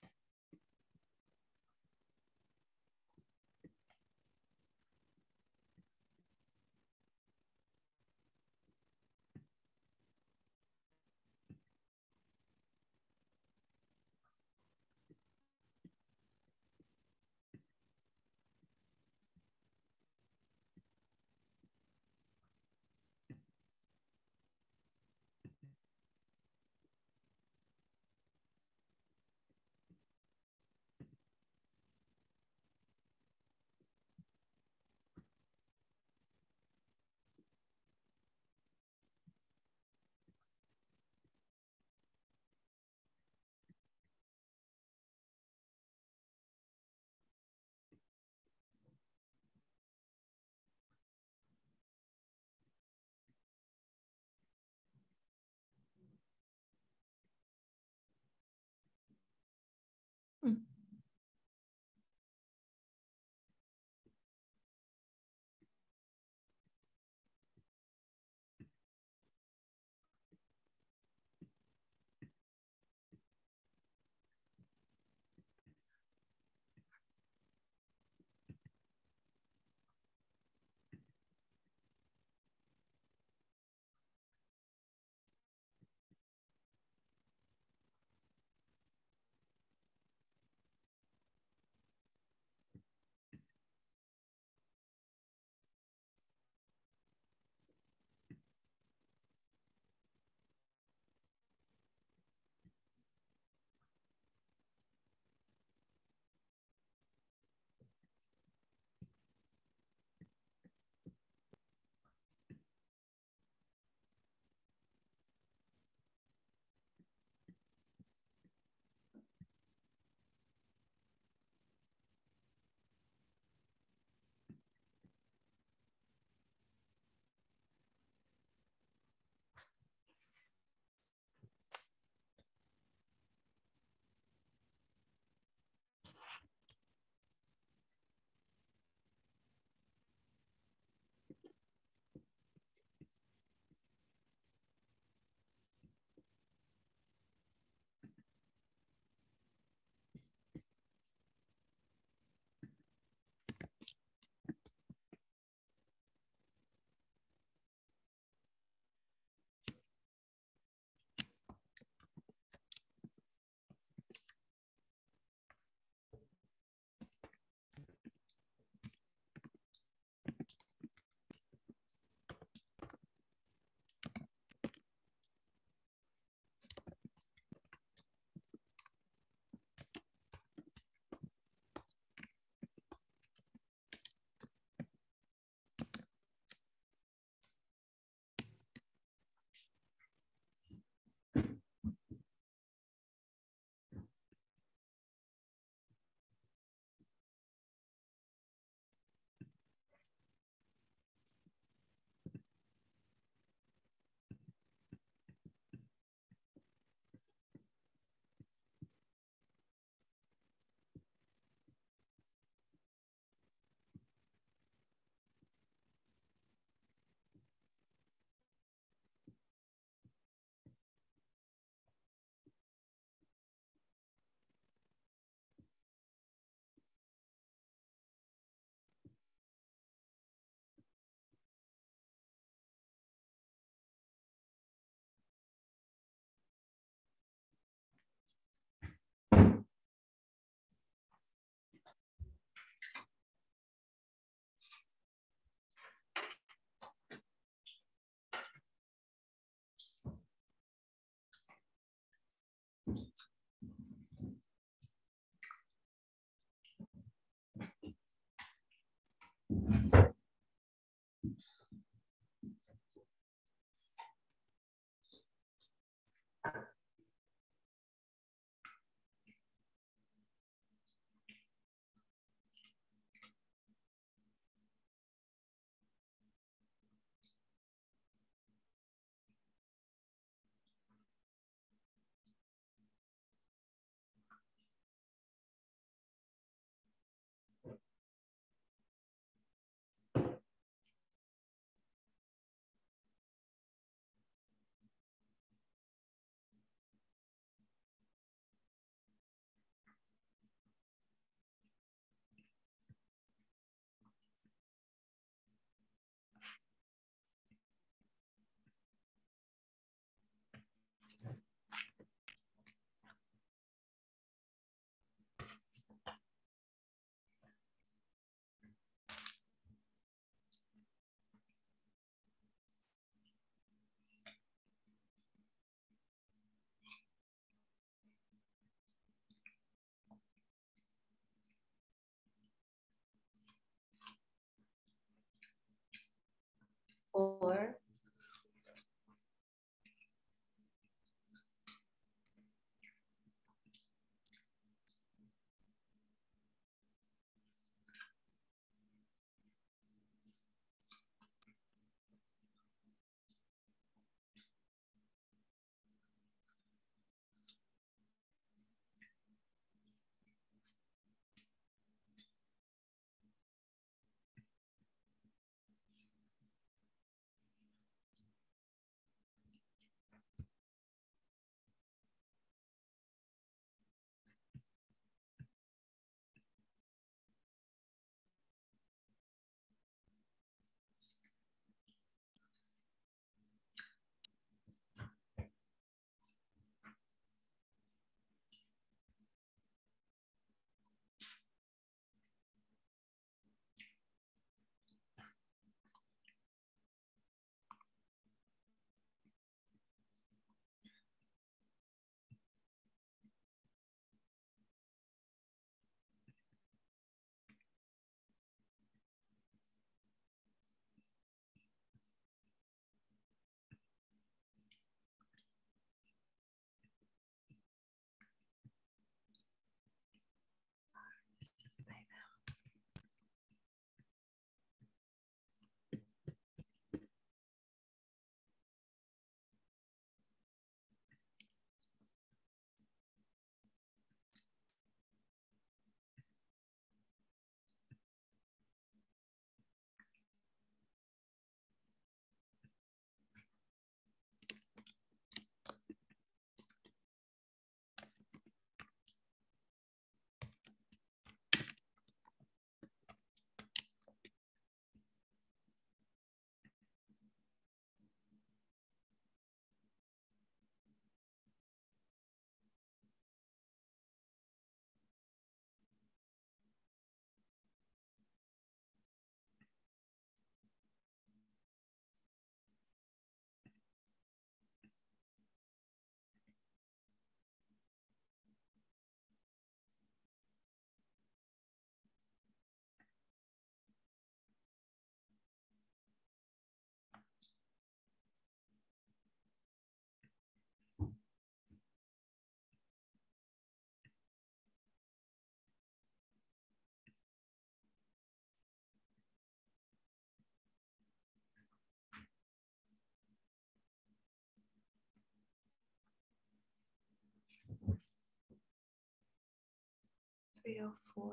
304.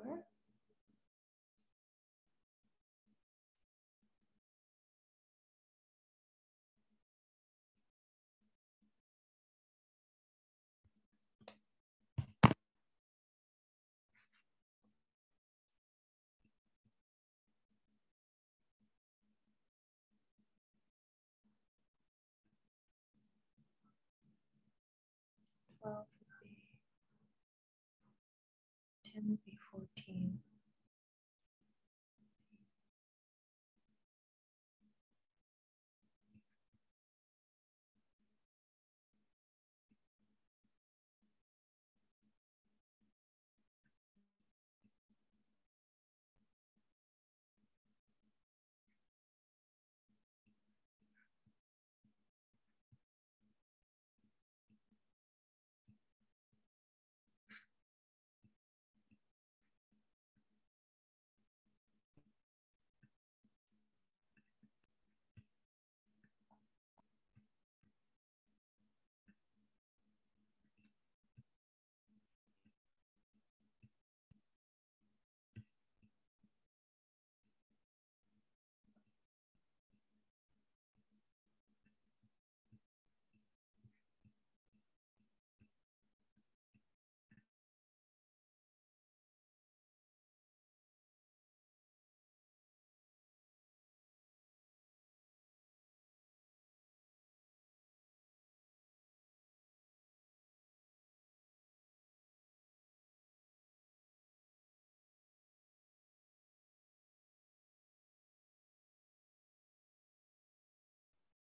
Would be 10 would be 14.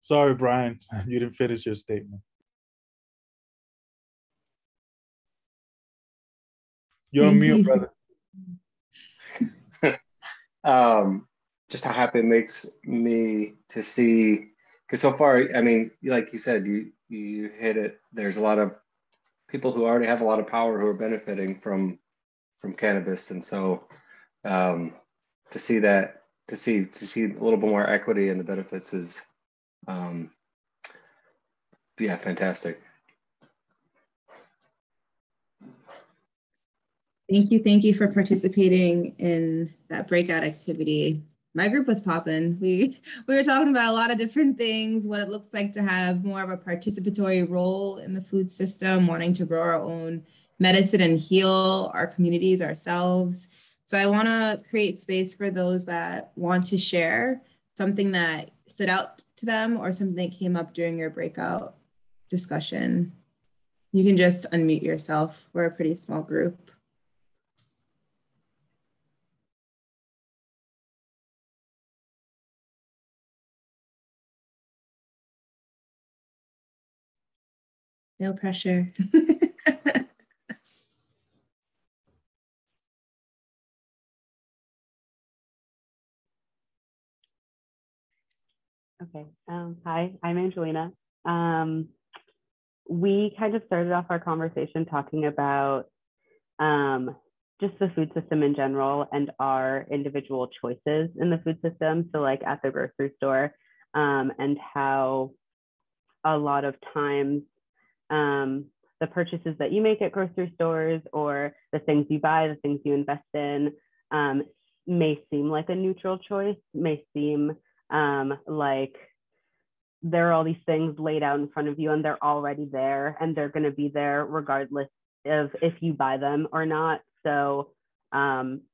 Sorry, Brian, you didn't finish your statement. You're on mute, brother. Just how happy it makes me to see, because so far, I mean, like you said, you hit it. There's a lot of people who already have a lot of power who are benefiting from cannabis, and so to see that, to see a little bit more equity in the benefits is, yeah, fantastic. Thank you for participating in that breakout activity. My group was popping. We were talking about a lot of different things, what it looks like to have more of a participatory role in the food system, wanting to grow our own medicine and heal our communities ourselves. So I want to create space for those that want to share something that stood out to them or something that came up during your breakout discussion. You can just unmute yourself. We're a pretty small group. No pressure. Okay. Hi, I'm Angelina. We kind of started off our conversation talking about just the food system in general and our individual choices in the food system. So like at the grocery store, and how a lot of times the purchases that you make at grocery stores or the things you buy, the things you invest in, may seem like a neutral choice, may seem like there are all these things laid out in front of you and they're already there and they're going to be there regardless of if you buy them or not. So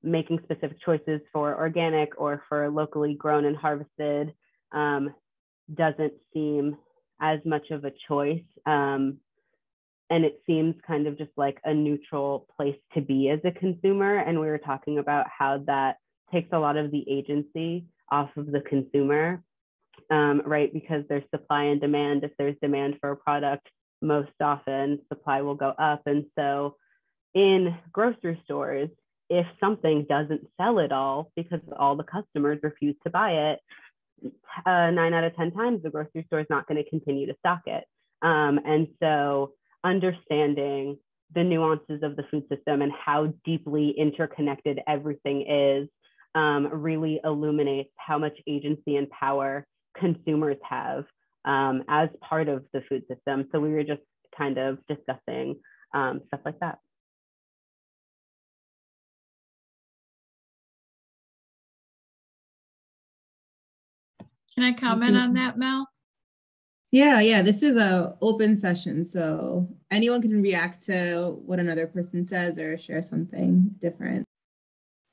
making specific choices for organic or for locally grown and harvested doesn't seem as much of a choice. And it seems kind of just like a neutral place to be as a consumer. And we were talking about how that takes a lot of the agency off of the consumer, right? Because there's supply and demand. If there's demand for a product, most often supply will go up. And so in grocery stores, if something doesn't sell at all because all the customers refuse to buy it, 9 out of 10 times the grocery store is not going to continue to stock it. And so understanding the nuances of the food system and how deeply interconnected everything is really illuminates how much agency and power consumers have as part of the food system. So we were just kind of discussing stuff like that. Can I comment on that, Mel? Yeah, this is a open session, so anyone can react to what another person says or share something different.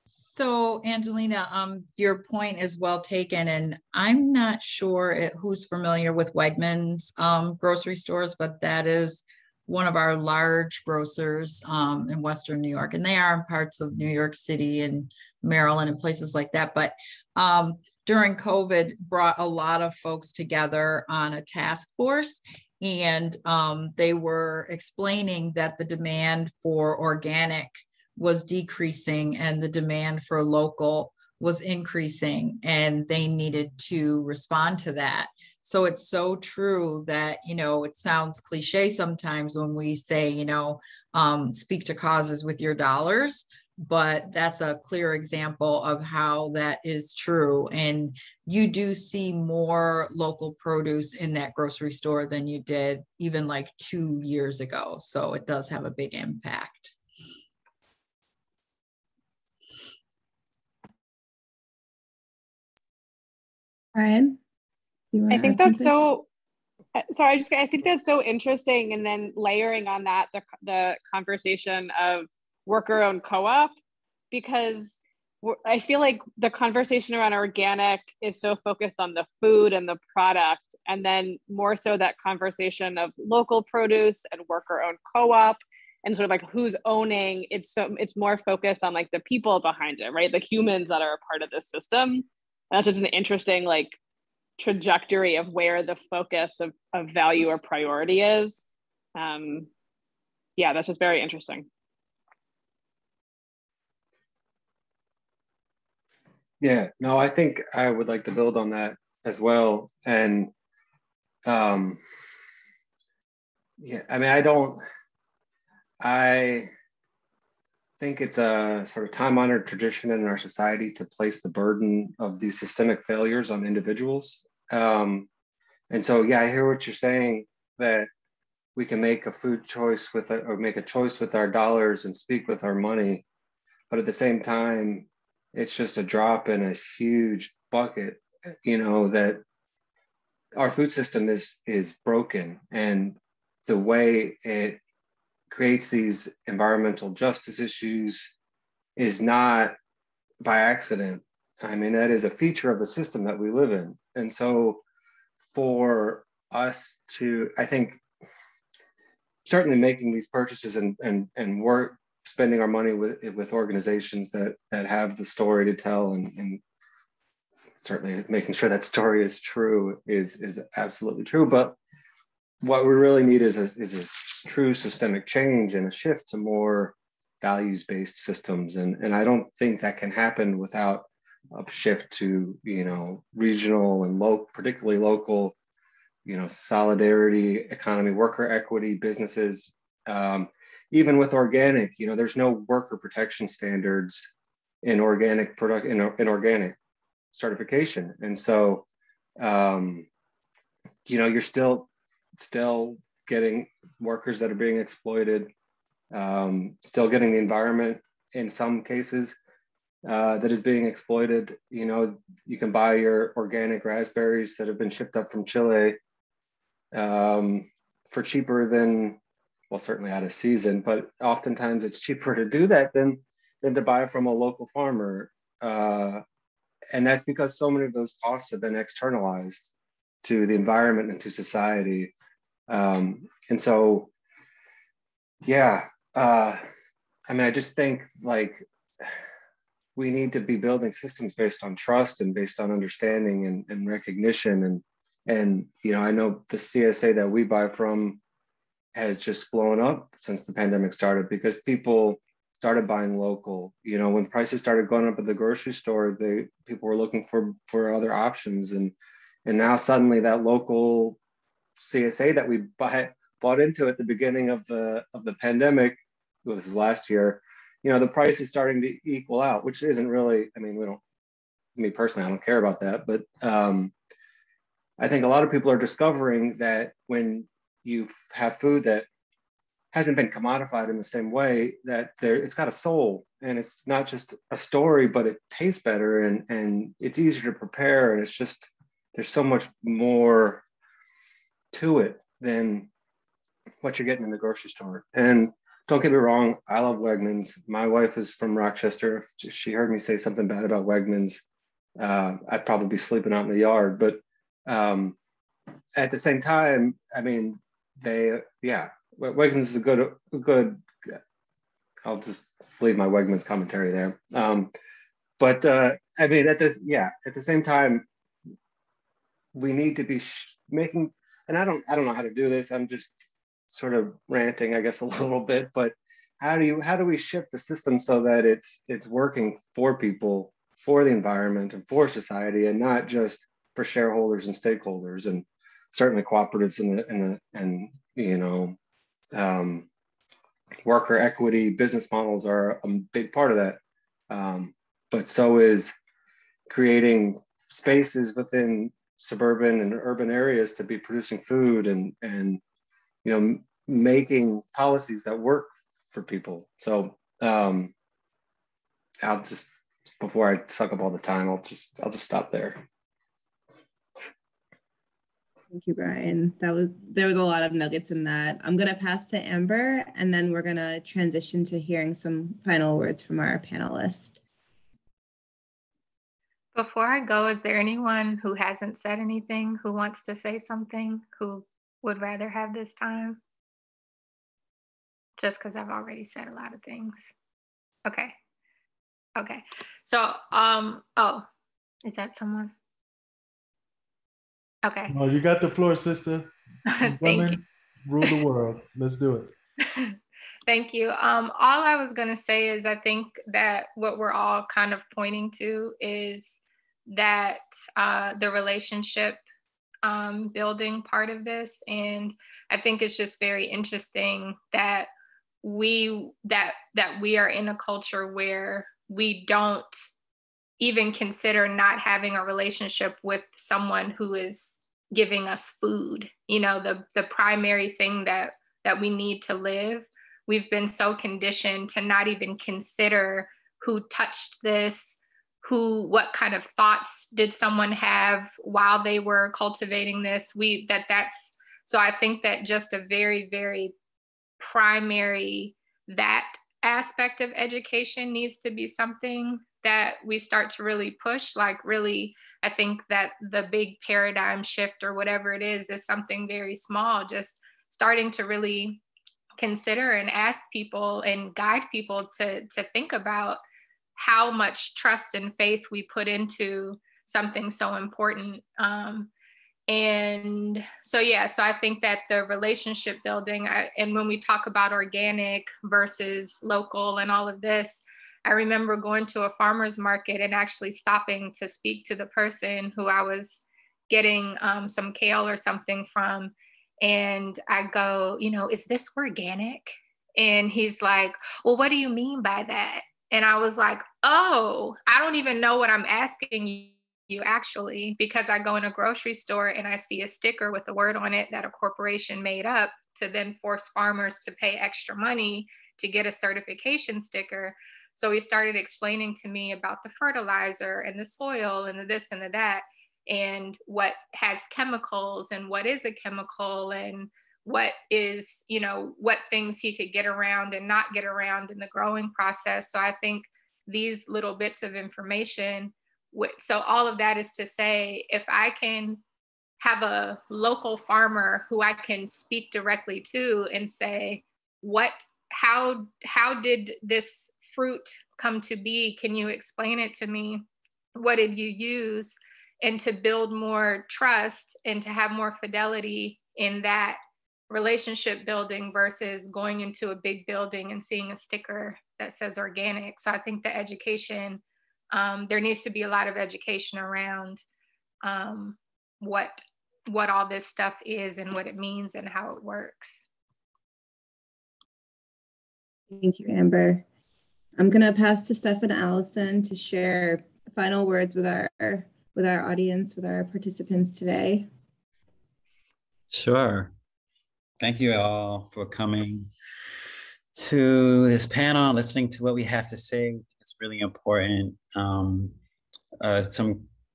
So Angelina, your point is well taken, and I'm not sure who's familiar with Wegmans grocery stores, but that is one of our large grocers in Western New York, and they are in parts of New York City and Maryland and places like that. But during COVID, brought a lot of folks together on a task force, and they were explaining that the demand for organic was decreasing and the demand for local was increasing, and they needed to respond to that. So it's so true that, you know, it sounds cliche sometimes when we say, you know, speak to causes with your dollars, but that's a clear example of how that is true. And you do see more local produce in that grocery store than you did even like 2 years ago. So it does have a big impact. Ryan, do you want to I think add that's something? I think that's so interesting. And then layering on that, the conversation of worker-owned co-op, because I feel like the conversation around organic is so focused on the food and the product, and then more so that conversation of local produce and worker-owned co-op and sort of like who's owning it's more focused on like the people behind it, right? The humans that are a part of this system. And that's just an interesting like trajectory of where the focus of value or priority is. Yeah, that's just very interesting. Yeah, no, I think I would like to build on that as well. And yeah, I mean, I think it's a sort of time-honored tradition in our society to place the burden of these systemic failures on individuals. And so, yeah, I hear what you're saying, that we can make a food choice or make a choice with our dollars and speak with our money. But at the same time, it's just a drop in a huge bucket, you know, that our food system is broken, and the way it creates these environmental justice issues is not by accident. I mean, that is a feature of the system that we live in. And so for us to, I think, certainly making these purchases and work, spending our money with organizations that have the story to tell, and certainly making sure that story is true is absolutely true. But what we really need is a true systemic change and a shift to more values-based systems. And I don't think that can happen without a shift to, you know, regional and local, particularly local, you know, solidarity, economy, worker equity, businesses. Even with organic, you know, there's no worker protection standards in organic product in organic certification, and so you know, you're still getting workers that are being exploited, still getting the environment in some cases that is being exploited. You know, you can buy your organic raspberries that have been shipped up from Chile for cheaper than, well, certainly out of season, but oftentimes it's cheaper to do that than to buy from a local farmer. And that's because so many of those costs have been externalized to the environment and to society. And so, yeah, I mean, I just think like we need to be building systems based on trust and based on understanding and recognition. And, you know, I know the CSA that we buy from has just blown up since the pandemic started because people started buying local. You know, when prices started going up at the grocery store, people were looking for other options. And now suddenly that local CSA that we bought into at the beginning of the pandemic, this was last year, you know, the price is starting to equal out, which isn't really, I mean, me personally, I don't care about that. But I think a lot of people are discovering that when you have food that hasn't been commodified in the same way, that it's got a soul, and it's not just a story, but it tastes better, and it's easier to prepare, and it's just there's so much more to it than what you're getting in the grocery store. And don't get me wrong, I love Wegmans. My wife is from Rochester. If she heard me say something bad about Wegmans, I'd probably be sleeping out in the yard. But at the same time, I mean, Wegmans is a good. I'll just leave my Wegmans commentary there. But I mean, at the same time, we need to be making. And I don't know how to do this. I'm just sort of ranting, I guess, a little bit. But how do we shift the system so that it's working for people, for the environment, and for society, and not just for shareholders and stakeholders, and certainly cooperatives and worker equity business models are a big part of that. But so is creating spaces within suburban and urban areas to be producing food and making policies that work for people. So I'll just, before I suck up all the time, I'll just stop there. Thank you, Brian. There was a lot of nuggets in that. I'm going to pass to Amber, and then we're going to transition to hearing some final words from our panelists. Before I go, is there anyone who hasn't said anything, who wants to say something, who would rather have this time? Just because I've already said a lot of things. Okay. So, oh, is that someone? Okay. Oh, you got the floor, sister. Thank you. Rule the world. Let's do it. Thank you. All I was going to say is I think that what we're all kind of pointing to is that the relationship building part of this. And I think it's just very interesting that we are in a culture where we don't even consider not having a relationship with someone who is giving us food, the primary thing that we need to live. We've been so conditioned to not even consider who touched this, what kind of thoughts did someone have while they were cultivating this. So I think that just a very, very primary, that aspect of education needs to be something that we start to really push. Like really, I think that the big paradigm shift or whatever it is something very small, just starting to really consider and ask people and guide people to think about how much trust and faith we put into something so important. And so I think that the relationship building, and when we talk about organic versus local and all of this, I remember going to a farmer's market and actually stopping to speak to the person who I was getting some kale or something from. And I go, is this organic? And he's like, well, what do you mean by that? And I was like, oh, I don't even know what I'm asking you actually, because I go in a grocery store and I see a sticker with a word on it that a corporation made up to then force farmers to pay extra money to get a certification sticker. So he started explaining to me about the fertilizer and the soil and the this and the that, and what has chemicals and what is a chemical and what is, what things he could get around and not get around in the growing process. So I think these little bits of information, so all of that is to say, if I can have a local farmer who I can speak directly to and say, how did this fruit come to be? Can you explain it to me? What did you use? And to build more trust and to have more fidelity in that relationship building versus going into a big building and seeing a sticker that says organic. So I think the education, there needs to be a lot of education around what all this stuff is and what it means and how it works. Thank you, Amber. I'm going to pass to Stefan Allison to share final words with our audience, with our participants today. Sure. Thank you all for coming to this panel, listening to what we have to say. It's really important. Some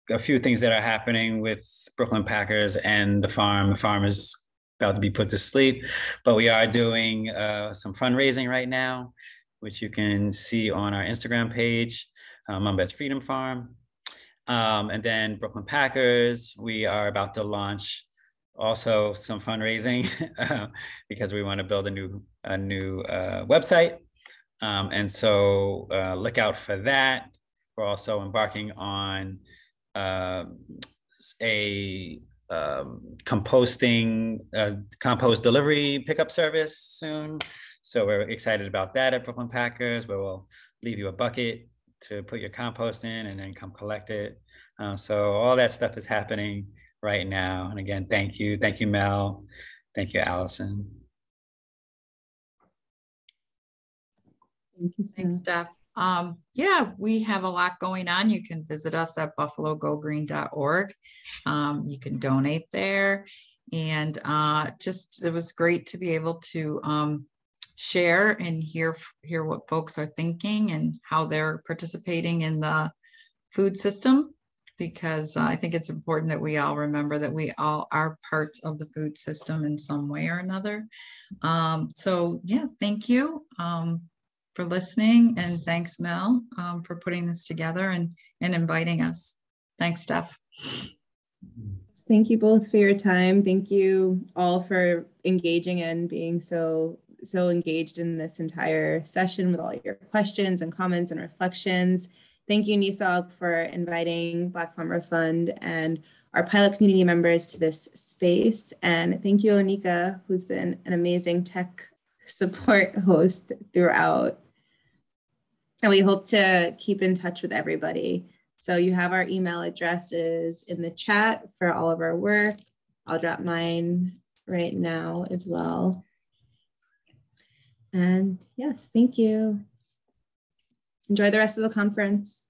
a few things that are happening with Brooklyn Packers and the farm. The farm is about to be put to sleep, but we are doing some fundraising right now, which you can see on our Instagram page, Mumbai's Freedom Farm. And then Brooklyn Packers, we are about to launch also some fundraising because we want to build a new website. And so look out for that. We're also embarking on a compost delivery pickup service soon. So we're excited about that at Brooklyn Packers, where we'll leave you a bucket to put your compost in and then come collect it. So all that stuff is happening right now. And again, thank you. Thank you, Mel. Thank you, Allison. Thank you, Thanks, Steph. Yeah, we have a lot going on. You can visit us at buffalogogreen.org. You can donate there. And it was great to be able to share and hear what folks are thinking and how they're participating in the food system, because I think it's important that we all remember that we all are parts of the food system in some way or another. So yeah, thank you for listening, and thanks, Mel, for putting this together and inviting us. Thanks, Steph. Thank you both for your time. Thank you all for engaging and being so engaged in this entire session with all your questions and comments and reflections. Thank you, Nisog, for inviting Black Farmer Fund and our pilot community members to this space. And thank you, Onika, who's been an amazing tech support host throughout. And we hope to keep in touch with everybody. So you have our email addresses in the chat for all of our work. I'll drop mine right now as well. And yes, thank you. Enjoy the rest of the conference.